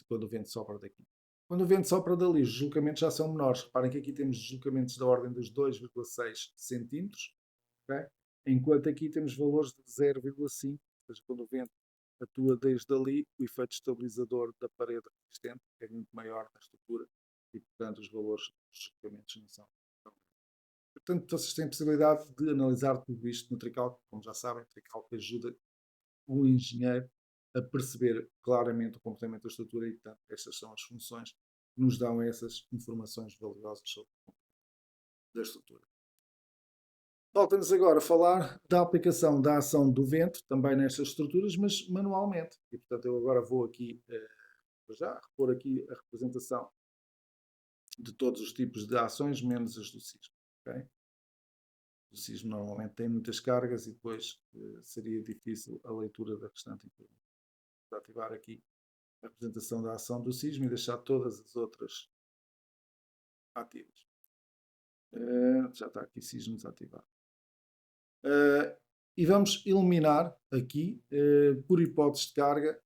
quando o vento sopra daqui. Quando o vento sopra dali, os deslocamentos já são menores. Reparem que aqui temos deslocamentos da ordem dos 2,6 cm, okay? Enquanto aqui temos valores de 0,5, ou seja, quando o vento atua desde ali, o efeito estabilizador da parede resistente é muito maior na estrutura e, portanto, os valores dos deslocamentos não são tão grandes. Portanto, vocês têm a possibilidade de analisar tudo isto no Tricalc. Como já sabem, o Tricalc ajuda o engenheiro a perceber claramente o comportamento da estrutura e, portanto, estas são as funções que nos dão essas informações valiosas sobre o comportamento da estrutura. Falta-nos agora falar da aplicação da ação do vento, também nestas estruturas, mas manualmente. E, portanto, eu agora vou aqui, já, repor aqui a representação de todos os tipos de ações, menos as do sismo. Okay? O sismo normalmente tem muitas cargas e depois seria difícil a leitura da restante informação. Vou ativar aqui a representação da ação do sismo e deixar todas as outras ativas. Já está aqui sismo desativado. E vamos eliminar aqui, por hipótese de carga,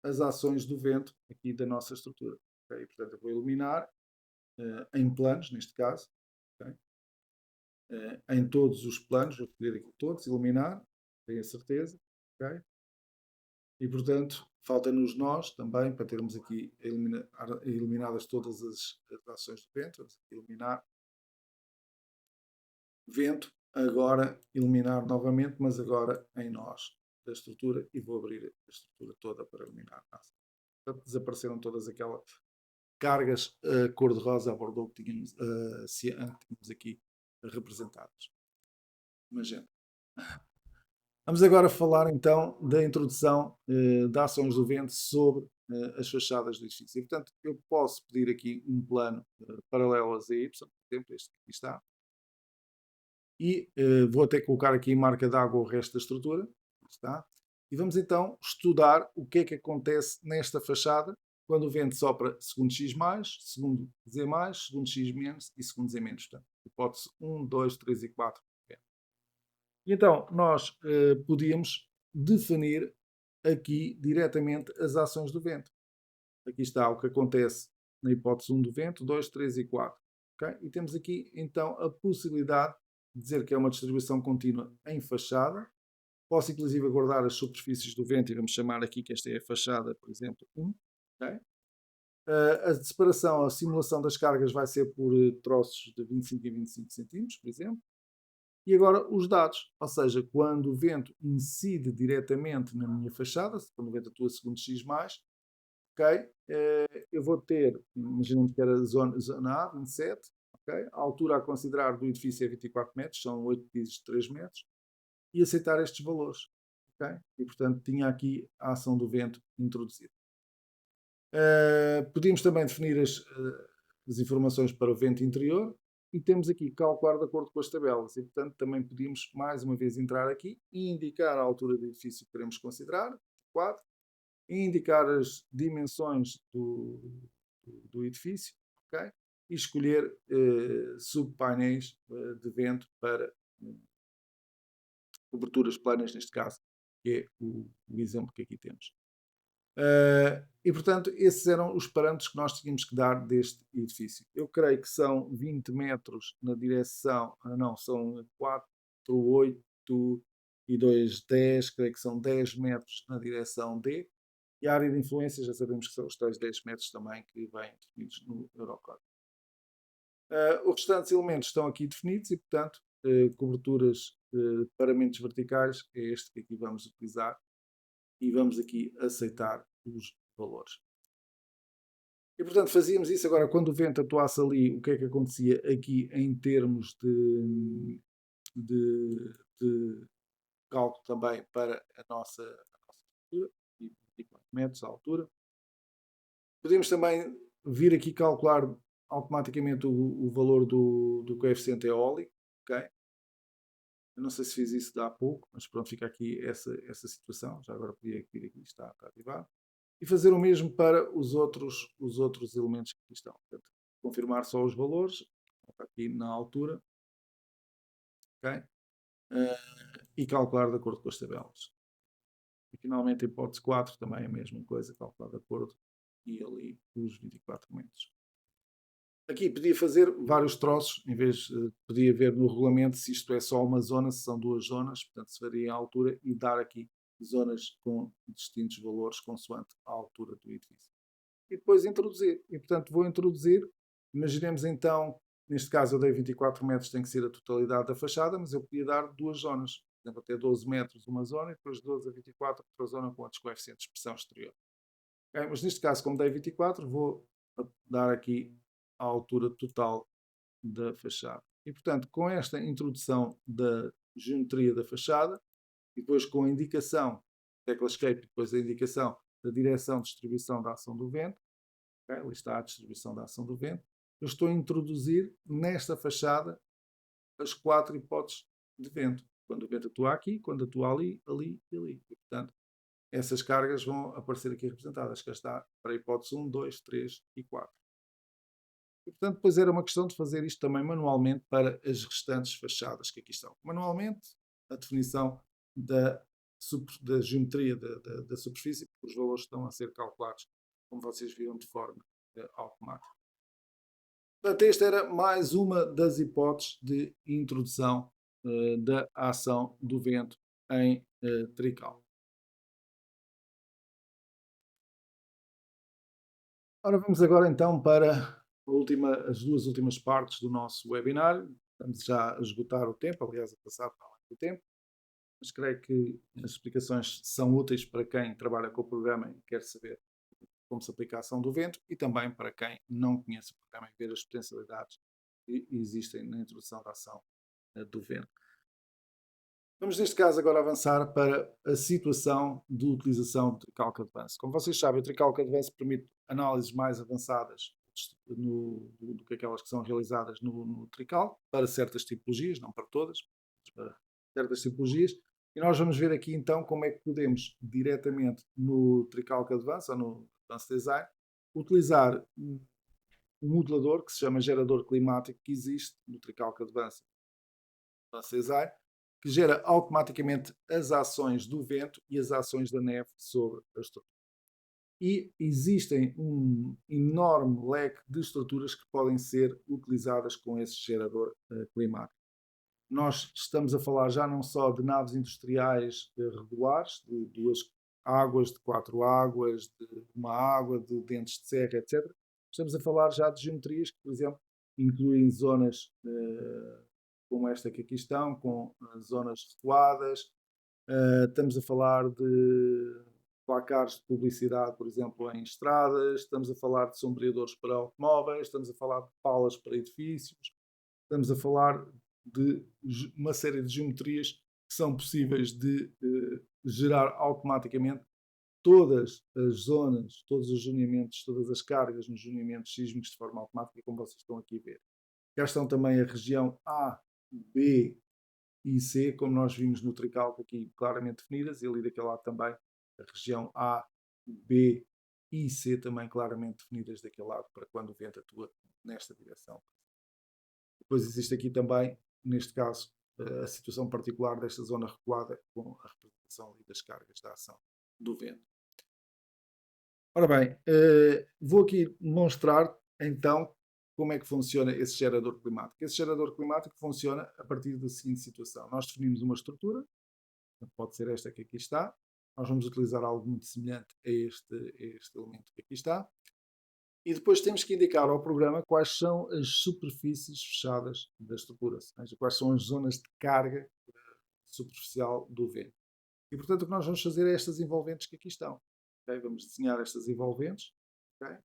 as ações do vento aqui da nossa estrutura. Okay? Portanto, eu vou eliminar em planos, neste caso, okay? Em todos os planos, vou escolher aqui todos, eliminar, tenho a certeza. Okay? E, portanto, falta-nos nós também, para termos aqui eliminadas todas as ações do vento. Vamos aqui eliminar vento, agora eliminar novamente, mas agora em nós da estrutura, e vou abrir a estrutura toda para eliminar. Portanto, desapareceram todas aquelas cargas cor-de-rosa a bordeaux que tínhamos aqui representadas. Magenta. Vamos agora falar então da introdução de ações do vento sobre as fachadas do edifício. E, portanto, eu posso pedir aqui um plano paralelo a ZY, por exemplo, este aqui está. E vou até colocar aqui em marca d'água o resto da estrutura. Está. E vamos então estudar o que é que acontece nesta fachada quando o vento sopra segundo X+, segundo Z+, segundo X- e segundo Z-. Portanto, hipótese 1, 2, 3 e 4. E então, nós podíamos definir aqui diretamente as ações do vento. Aqui está o que acontece na hipótese 1 do vento, 2, 3 e 4. Okay? E temos aqui, então, a possibilidade de dizer que é uma distribuição contínua em fachada. Posso, inclusive, guardar as superfícies do vento e vamos chamar aqui que esta é a fachada, por exemplo, 1. Okay? A separação, a simulação das cargas vai ser por troços de 25 em 25 centímetros, por exemplo. E agora os dados, ou seja, quando o vento incide diretamente na minha fachada, quando o vento atua segundo X+, okay, eu vou ter, imaginemos que era a zona A, 27, okay, a altura a considerar do edifício é 24 metros, são 8 pisos de 3 metros, e aceitar estes valores. Okay? E, portanto, tinha aqui a ação do vento introduzida. Podíamos também definir as informações para o vento interior, e temos aqui calcular de acordo com as tabelas. E, portanto, também podíamos, mais uma vez, entrar aqui e indicar a altura do edifício que queremos considerar, 4, e indicar as dimensões do edifício, okay? E escolher subpainéis de vento para coberturas planas, neste caso, que é o exemplo que aqui temos. E, portanto, esses eram os parâmetros que nós tínhamos que dar deste edifício. Eu creio que são 20 metros na direção, não, são 4, 8 e 2, 10, creio que são 10 metros na direção D. E a área de influência, já sabemos que são os tais 10 metros também que vêm definidos no Eurocode. Os restantes elementos estão aqui definidos e, portanto, coberturas, paramentos verticais, é este que aqui vamos utilizar. E vamos aqui aceitar os valores. E, portanto, fazíamos isso. Agora, quando o vento atuasse ali, o que é que acontecia aqui em termos de cálculo também para a nossa altura, e 24 metros a altura. Podemos também vir aqui calcular automaticamente o valor do coeficiente eólico. Okay? Eu não sei se fiz isso há pouco, mas pronto, fica aqui essa situação. Já agora podia vir aqui, está ativado. E fazer o mesmo para os outros elementos que aqui estão. Portanto, confirmar só os valores, aqui na altura. Okay? E calcular de acordo com as tabelas. E finalmente, a hipótese 4 também é a mesma coisa, calcular de acordo, e ali os 24 metros. Aqui podia fazer vários troços, em vez podia ver no regulamento se isto é só uma zona, se são duas zonas, portanto se varia a altura, e dar aqui zonas com distintos valores consoante a altura do edifício. E depois introduzir. E, portanto, vou introduzir, imaginemos então, neste caso eu dei 24 metros, tem que ser a totalidade da fachada, mas eu podia dar duas zonas. Por exemplo, até 12 metros uma zona e depois 12 a 24 outra zona com outros coeficientes de pressão exterior. Okay? Mas neste caso, como dei 24, vou dar aqui a altura total da fachada. E, portanto, com esta introdução da geometria da fachada, e depois com a indicação, tecla escape, depois a indicação da direção de distribuição da ação do vento, okay? Ali está a distribuição da ação do vento, eu estou a introduzir nesta fachada as 4 hipóteses de vento. Quando o vento atua aqui, quando atua ali, ali e ali. E, portanto, essas cargas vão aparecer aqui representadas. Cá está para a hipótese 1, 2, 3 e 4. E, portanto, depois era uma questão de fazer isto também manualmente para as restantes fachadas que aqui estão. Manualmente, a definição da geometria da superfície, porque os valores estão a ser calculados, como vocês viram, de forma automática. Portanto, esta era mais uma das hipóteses de introdução da ação do vento em Trical. Ora, vamos agora então para as duas últimas partes do nosso webinar. Estamos já a esgotar o tempo, aliás, a passar para lá do tempo, mas creio que as explicações são úteis para quem trabalha com o programa e quer saber como se aplica a ação do vento, e também para quem não conhece o programa e ver as potencialidades que existem na introdução da ação do vento. Vamos, neste caso, agora avançar para a situação de utilização do Tricalc Advance. Como vocês sabem, o Tricalc Advance permite análises mais avançadas do que aquelas que são realizadas no Trical, para certas tipologias, não para todas, mas para certas tipologias. E nós vamos ver aqui então como é que podemos, diretamente no Tricalc Advance, ou no Advanced Design, utilizar um modelador que se chama gerador climático, que existe no Tricalc Advance Design, que gera automaticamente as ações do vento e as ações da neve sobre a estrutura. E existem um enorme leque de estruturas que podem ser utilizadas com esse gerador climático. Nós estamos a falar já não só de naves industriais regulares, de 2 águas, de 4 águas, de 1 água, de dentes de serra, etc. Estamos a falar já de geometrias que, por exemplo, incluem zonas como esta que aqui estão, com zonas recuadas. Estamos a falar de placares de publicidade, por exemplo, em estradas. Estamos a falar de sombreadores para automóveis. Estamos a falar de palas para edifícios. Estamos a falar de uma série de geometrias que são possíveis de gerar automaticamente todas as zonas, todos os zoneamentos, todas as cargas nos zoneamentos sísmicos de forma automática, como vocês estão aqui a ver. Cá estão também a região A, B e C, como nós vimos no Tricalc aqui claramente definidas, e ali daquele lado também a região A, B e C também claramente definidas daquele lado, para quando o vento atua nesta direção. Depois existe aqui também, neste caso, a situação particular desta zona recuada com a representação ali das cargas da ação do vento. Ora bem, vou aqui mostrar então como é que funciona esse gerador climático. Esse gerador climático funciona a partir da seguinte situação. Nós definimos uma estrutura, pode ser esta que aqui está. Nós vamos utilizar algo muito semelhante a este elemento que aqui está. E depois temos que indicar ao programa quais são as superfícies fechadas da estrutura, ou seja, quais são as zonas de carga superficial do vento. E, portanto, o que nós vamos fazer é estas envolventes que aqui estão. Okay? Vamos desenhar estas envolventes. Okay?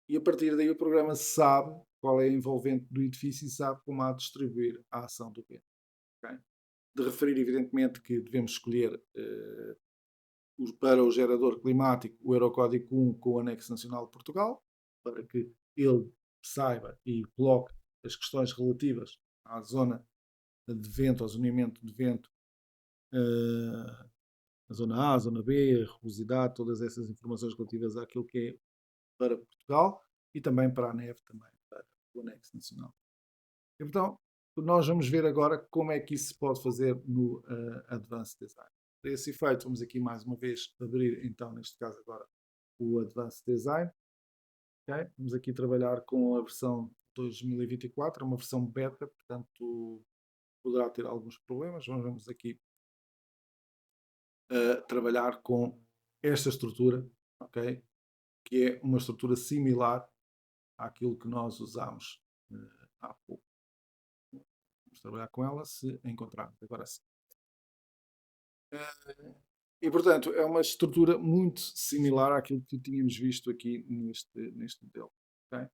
E a partir daí o programa sabe qual é a envolvente do edifício e sabe como há de distribuir a ação do vento. Okay? De referir, evidentemente, que devemos escolher para o gerador climático o Eurocódigo 1 com o Anexo Nacional de Portugal, para que ele saiba e coloque as questões relativas à zona de vento, ao zoneamento de vento, a zona A, a zona B, a rugosidade, todas essas informações relativas àquilo que é para Portugal e também para a neve, também para o Anexo Nacional. E, portanto, nós vamos ver agora como é que isso se pode fazer no Advanced Design. Para esse efeito, vamos aqui mais uma vez abrir, então, neste caso agora, o Advanced Design. Okay? Vamos aqui trabalhar com a versão 2024, uma versão beta, portanto, poderá ter alguns problemas. Vamos aqui trabalhar com esta estrutura, okay? Que é uma estrutura similar àquilo que nós usámos há pouco. Vamos trabalhar com ela se encontrarmos. Agora sim. E, portanto, é uma estrutura muito similar àquilo que tínhamos visto aqui neste modelo. Okay?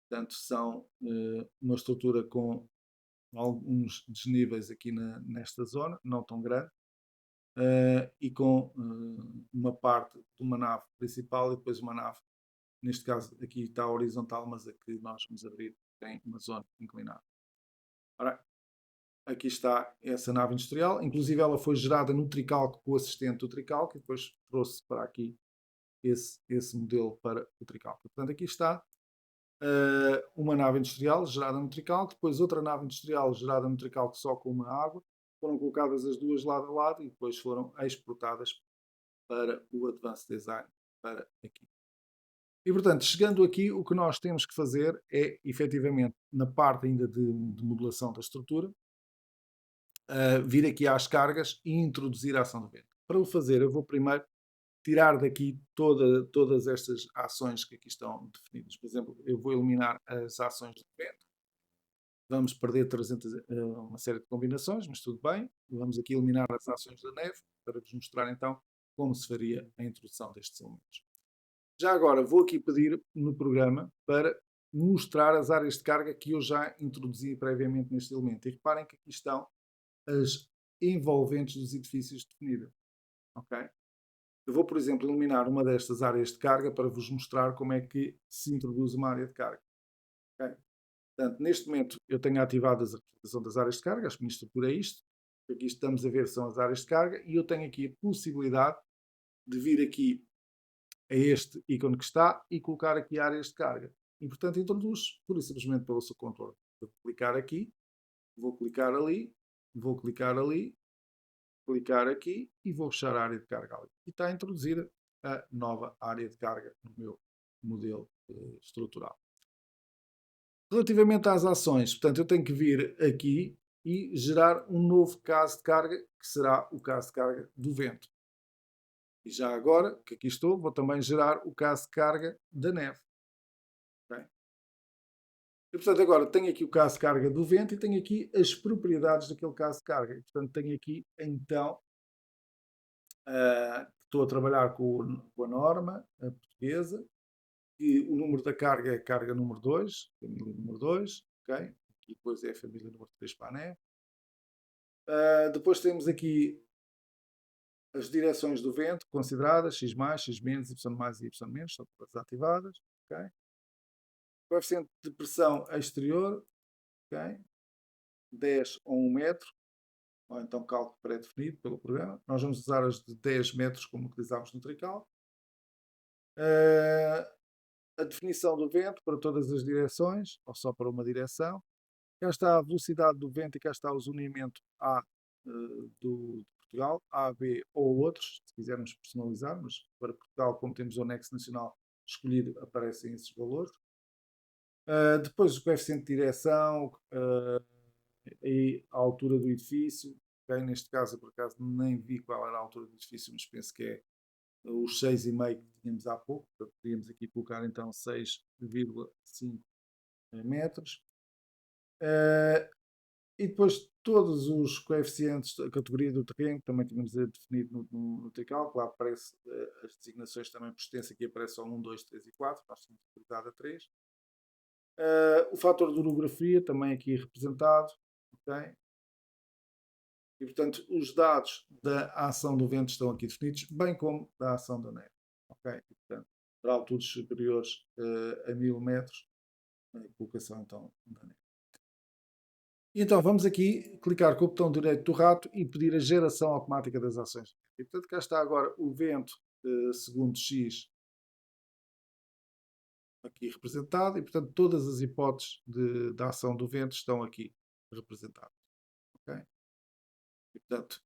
Portanto, são uma estrutura com alguns desníveis aqui nesta zona, não tão grande, e com uma parte de uma nave principal e depois uma nave, neste caso aqui está horizontal, mas a que nós vamos abrir tem uma zona inclinada. Ora, aqui está essa nave industrial, inclusive ela foi gerada no Tricalc com o assistente do Tricalc e depois trouxe para aqui esse modelo para o Tricalc. Portanto, aqui está uma nave industrial gerada no Tricalc, depois outra nave industrial gerada no Tricalc só com uma água, foram colocadas as duas lado a lado e depois foram exportadas para o Advanced Design, para aqui. E, portanto, chegando aqui, o que nós temos que fazer é, efetivamente, na parte ainda de modulação da estrutura, vir aqui às cargas e introduzir a ação do vento. Para o fazer, eu vou primeiro tirar daqui todas estas ações que aqui estão definidas. Por exemplo, eu vou eliminar as ações do vento. Vamos perder uma série de combinações, mas tudo bem. Vamos aqui eliminar as ações da neve para vos mostrar então como se faria a introdução destes elementos. Já agora vou aqui pedir no programa para mostrar as áreas de carga que eu já introduzi previamente neste elemento. E reparem que aqui estão as envolventes dos edifícios definidas. Okay? Eu vou, por exemplo, eliminar uma destas áreas de carga para vos mostrar como é que se introduz uma área de carga. Okay? Portanto, neste momento eu tenho ativado a representação das áreas de carga, a minha estrutura é isto. O que aqui estamos a ver são as áreas de carga e eu tenho aqui a possibilidade de vir aqui a este ícone que está e colocar aqui áreas de carga. E, portanto, introduz pura e simplesmente pelo seu contorno. Vou clicar aqui, vou clicar ali, vou clicar ali, clicar aqui e vou fechar a área de carga ali. E está introduzida a nova área de carga no meu modelo estrutural. Relativamente às ações, portanto, eu tenho que vir aqui e gerar um novo caso de carga, que será o caso de carga do vento. E já agora, que aqui estou, vou também gerar o caso de carga da neve. Okay? E, portanto, agora tenho aqui o caso de carga do vento e tenho aqui as propriedades daquele caso de carga. E, portanto, tenho aqui, então, estou a trabalhar com a norma a portuguesa, e o número da carga é a carga número 2, família número 2, ok? E depois é a família número 3 para a neve. Depois temos aqui as direções do vento consideradas, x+, x-, y+, e y-, estão todas ativadas. Okay? Coeficiente de pressão exterior, okay? 10 ou 1 metro, ou então cálculo pré-definido pelo programa. Nós vamos usar as de 10 metros como utilizámos no trical. A definição do vento para todas as direções, ou só para uma direção. Cá está a velocidade do vento e cá está o zoneamento A de Portugal, A, B ou outros, se quisermos personalizar, mas para Portugal, como temos o anexo nacional escolhido, aparecem esses valores. Depois o coeficiente de direção e a altura do edifício. Okay? Neste caso, eu por acaso nem vi qual era a altura do edifício, mas penso que é os 6,5 que tínhamos há pouco. Portanto, podíamos aqui colocar então 6,5 metros. E depois todos os coeficientes da categoria do terreno, que também tínhamos definido no trical, lá aparece as designações também por extensa, aqui aparece só 1, 2, 3 e 4, nós temos utilizado a 3. O fator de orografia também aqui representado, ok? E portanto os dados da ação do vento estão aqui definidos, bem como da ação da neve, ok? E, portanto, para alturas superiores a 1000 metros, a colocação então da neve. Então vamos aqui clicar com o botão direito do rato e pedir a geração automática das ações. E portanto cá está agora o vento segundo X aqui representado e portanto todas as hipóteses da ação do vento estão aqui representadas. Okay? E portanto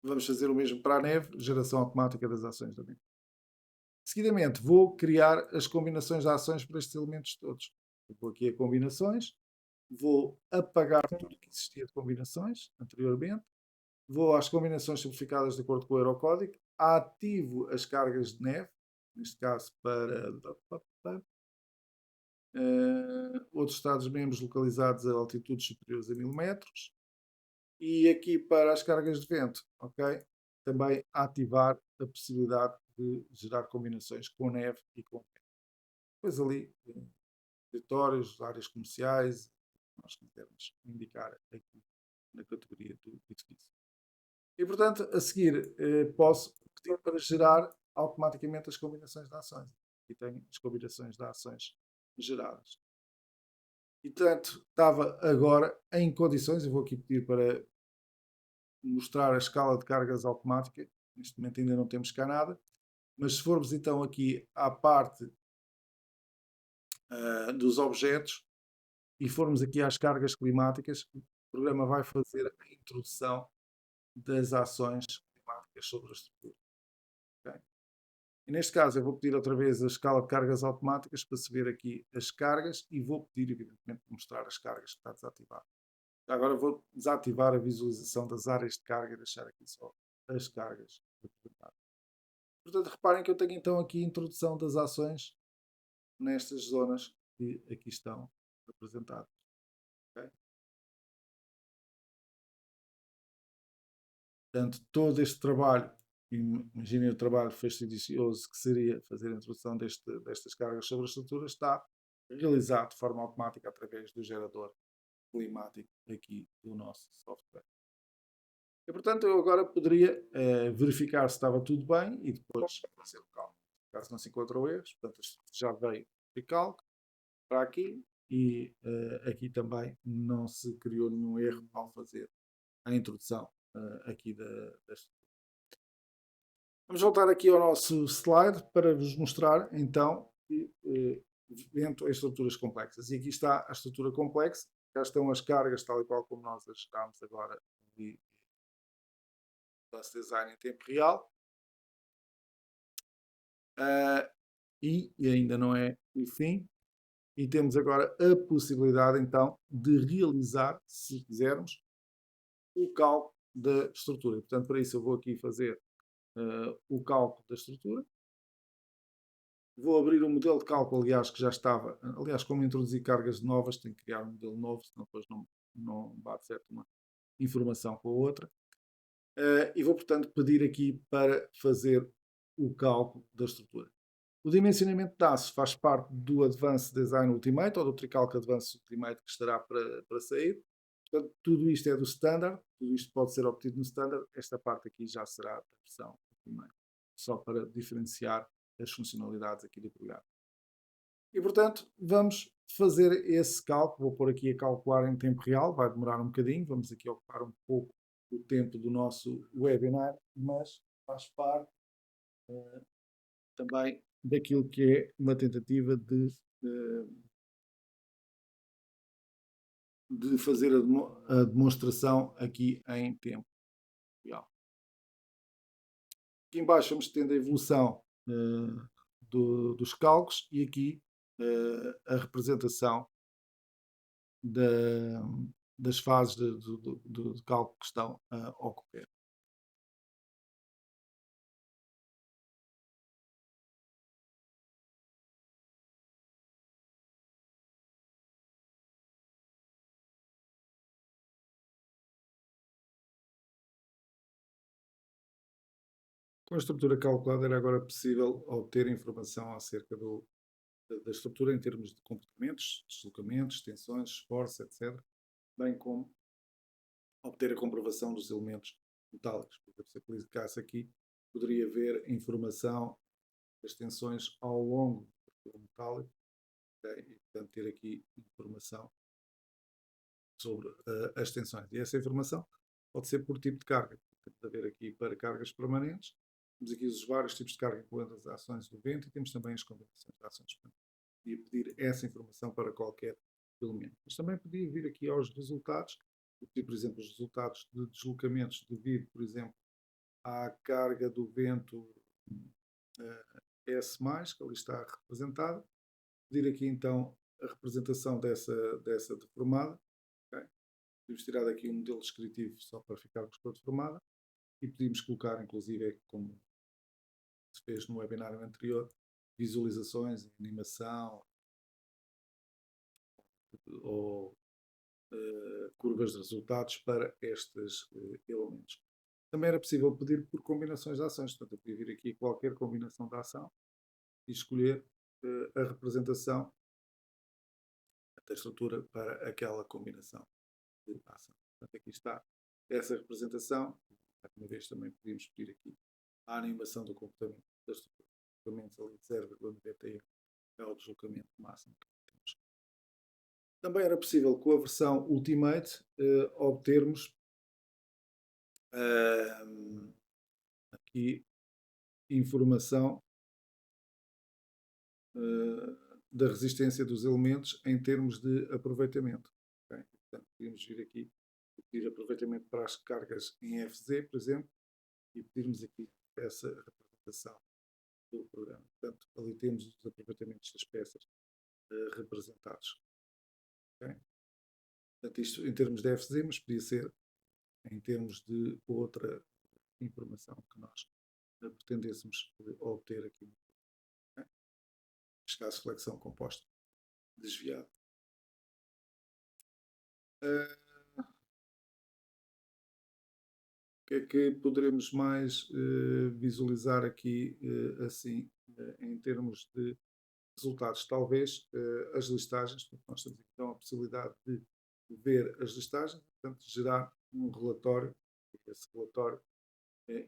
vamos fazer o mesmo para a neve, geração automática das ações da neve. Seguidamente vou criar as combinações de ações para estes elementos todos. Eu vou aqui a combinações. Vou apagar tudo que existia de combinações anteriormente. Vou às combinações simplificadas de acordo com o Eurocódigo. Ativo as cargas de neve, neste caso para outros Estados-membros localizados a altitudes superiores a 1000 metros. E aqui para as cargas de vento, ok? Também ativar a possibilidade de gerar combinações com neve e com vento. Depois ali, territórios, áreas comerciais, nós quisermos indicar aqui na categoria do edifício. E, portanto, a seguir posso pedir para gerar automaticamente as combinações de ações. Aqui tenho as combinações de ações geradas. E, portanto, estava agora em condições, eu vou aqui pedir para mostrar a escala de cargas automática. Neste momento ainda não temos cá nada, mas se formos então aqui à parte dos objetos, e formos aqui às cargas climáticas, programa vai fazer a introdução das ações climáticas sobre a estrutura. Okay? E neste caso eu vou pedir outra vez a escala de cargas automáticas para se ver aqui as cargas e vou pedir, evidentemente, mostrar as cargas que está desativado. Agora vou desativar a visualização das áreas de carga e deixar aqui só as cargas representadas. Portanto, reparem que eu tenho então aqui a introdução das ações nestas zonas que aqui estão representadas. Okay? Portanto, todo este trabalho, imaginem o trabalho fastidioso que seria fazer a introdução destas cargas sobre a estrutura, está realizado de forma automática através do gerador climático aqui do nosso software. E, portanto, eu agora poderia verificar se estava tudo bem e depois fazer o cálculo. Caso não se encontrem erros, portanto, já veio o cálculo para aqui e aqui também não se criou nenhum erro ao fazer a introdução aqui da estrutura. Vamos voltar aqui ao nosso slide para vos mostrar então que dentro as estruturas complexas. E aqui está a estrutura complexa, cá estão as cargas tal e qual como nós as estamos agora ali no nosso design em tempo real. E ainda não é o fim. E temos agora a possibilidade então de realizar, se quisermos, o cálculo da estrutura. Portanto, para isso eu vou aqui fazer o cálculo da estrutura. Vou abrir o modelo de cálculo, aliás, que já estava. Aliás, como introduzir cargas novas, tenho que criar um modelo novo, senão depois não bate certo uma informação com a outra. E vou, portanto, pedir aqui para fazer o cálculo da estrutura. O dimensionamento de aço faz parte do Advanced Design Ultimate, ou do Tricalc Advanced Ultimate, que estará para sair. Portanto, tudo isto é do Standard, tudo isto pode ser obtido no Standard. Esta parte aqui já será da versão Ultimate, só para diferenciar as funcionalidades aqui do programa. E, portanto, vamos fazer esse cálculo. Vou pôr aqui a calcular em tempo real, vai demorar um bocadinho, vamos aqui ocupar um pouco o tempo do nosso webinar, mas faz parte também daquilo que é uma tentativa de fazer a demonstração aqui em tempo real. Aqui em baixo vamos tendo a evolução dos cálculos e aqui a representação das fases de cálculo que estão a ocorrer. Com a estrutura calculada era agora possível obter informação acerca da estrutura em termos de comportamentos, deslocamentos, tensões, esforços, etc. Bem como obter a comprovação dos elementos metálicos. Porque se eu clicasse aqui, poderia ver informação das tensões ao longo do metálico, okay? E portanto ter aqui informação sobre as tensões. E essa informação pode ser por tipo de carga. Temos a ver aqui para cargas permanentes. Temos aqui os vários tipos de carga, incluindo as ações do vento, e temos também as combinações de ações. E pedir essa informação para qualquer elemento. Mas também podia vir aqui aos resultados, pedir, por exemplo, os resultados de deslocamentos devido, por exemplo, à carga do vento S+, que ali está representada. Pedir aqui então a representação dessa deformada. Okay? Podemos tirar daqui um modelo descritivo só para ficarmos com a deformada. E podíamos colocar, inclusive, como se fez no webinar anterior, visualizações, animação ou curvas de resultados para estes elementos. Também era possível pedir por combinações de ações, portanto eu podia vir aqui qualquer combinação de ação e escolher a representação da estrutura para aquela combinação de ação. Portanto aqui está essa representação. Uma vez também podíamos pedir aqui a animação do comportamento da estrutura. O comportamento ali de 0,91 é o deslocamento máximo que temos. Também era possível, com a versão Ultimate, obtermos aqui informação da resistência dos elementos em termos de aproveitamento. Okay? Portanto, podíamos vir aqui pedir aproveitamento para as cargas em FZ, por exemplo, e pedirmos aqui essa representação do programa. Portanto, ali temos os aproveitamentos das peças representados. Okay? Portanto, isto em termos de FZ, mas podia ser em termos de outra informação que nós pretendêssemos obter aqui. Okay? Neste caso, flexão composta desviada. O que é que poderemos mais visualizar aqui assim em termos de resultados? Talvez as listagens. Nós temos então a possibilidade de ver as listagens, portanto gerar um relatório e esse relatório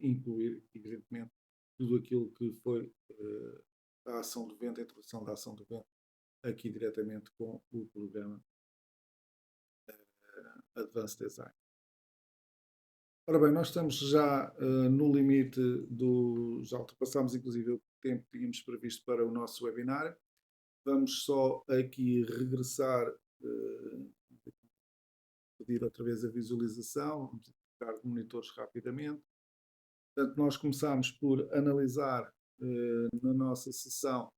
incluir evidentemente tudo aquilo que foi a ação do vento, a introdução da ação do vento aqui diretamente com o programa Advanced Design. Ora bem, nós estamos já no limite já ultrapassámos inclusive o tempo que tínhamos previsto para o nosso webinário. Vamos só aqui regressar, pedir outra vez a visualização, vamos trocar de monitores rapidamente. Portanto, nós começámos por analisar na nossa sessão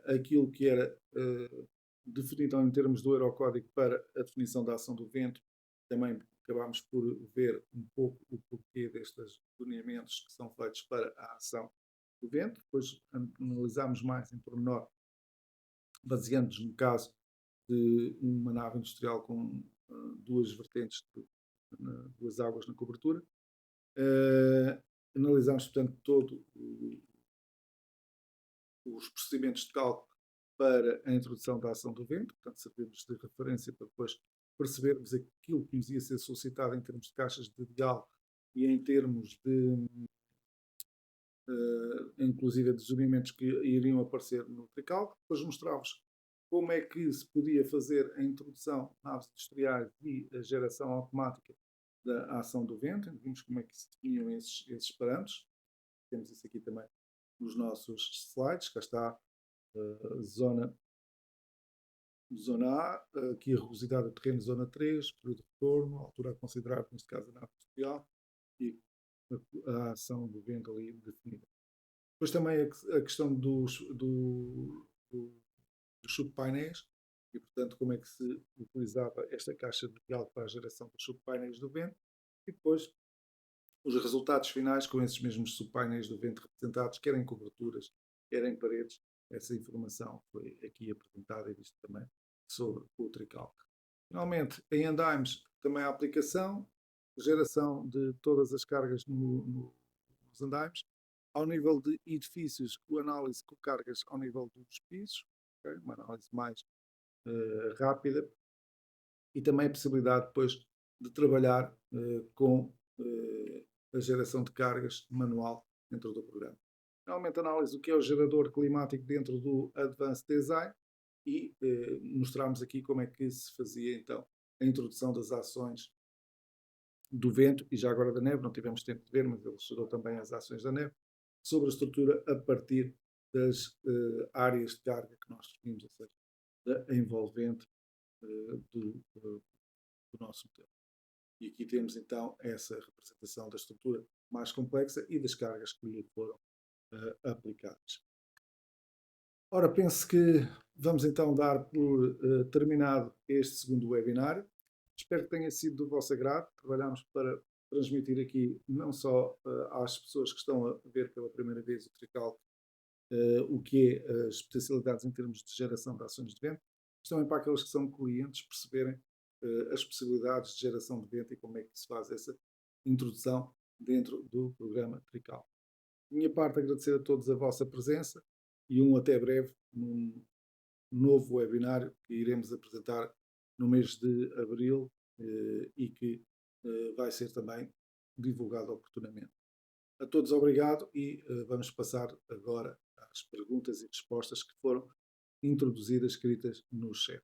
aquilo que era definido em termos do Eurocódigo para a definição da ação do vento. Também acabámos por ver um pouco o porquê destes lineamentos que são feitos para a ação do vento. Depois analisámos mais em pormenor, baseando-nos no caso de uma nave industrial com duas vertentes, duas águas na cobertura. Analisámos, portanto, todos os procedimentos de cálculo para a introdução da ação do vento, portanto, servimos de referência para depois percebermos aquilo que nos ia ser solicitado em termos de caixas de diálogo e em termos de, inclusive, de desalinhamentos que iriam aparecer no tricálculo. Depois mostrávamos como é que se podia fazer a introdução de naves industriais e a geração automática da ação do vento. Vimos como é que se definiam esses parâmetros. Temos isso aqui também nos nossos slides. Cá está zona A, aqui a rugosidade do terreno, zona 3, período de retorno, a altura a considerar, neste caso a nave industrial, e a ação do vento ali definida. Depois também a questão dos subpainéis, e portanto como é que se utilizava esta caixa de diálogo para a geração dos subpainéis do vento, e depois os resultados finais com esses mesmos subpainéis do vento representados, quer em coberturas, quer em paredes. Essa informação foi aqui apresentada e vista também sobre o tricálculo. Finalmente, em andaimes, também a aplicação, geração de todas as cargas nos andaimes. Ao nível de edifícios, a análise com cargas ao nível dos pisos, okay? Uma análise mais rápida, e também a possibilidade depois de trabalhar com a geração de cargas manual dentro do programa. Finalmente, análise do que é o gerador climático dentro do Advanced Design e mostramos aqui como é que se fazia então a introdução das ações do vento e já agora da neve. Não tivemos tempo de ver, mas ele gerou também as ações da neve sobre a estrutura a partir das áreas de carga que nós definimos, ou seja, da envolvente do nosso modelo. E aqui temos então essa representação da estrutura mais complexa e das cargas que lhe foram aplicadas. Ora, penso que vamos então dar por terminado este segundo webinário. Espero que tenha sido do vosso agrado. Trabalhamos para transmitir aqui não só às pessoas que estão a ver pela primeira vez o tricálculo o que é as especialidades em termos de geração de ações de vento, mas também para aqueles que são clientes perceberem as possibilidades de geração de vento e como é que se faz essa introdução dentro do programa tricálculo. Da minha parte, agradecer a todos a vossa presença e até breve num novo webinário que iremos apresentar no mês de abril e que vai ser também divulgado oportunamente. A todos obrigado e vamos passar agora às perguntas e respostas que foram introduzidas, escritas no chat.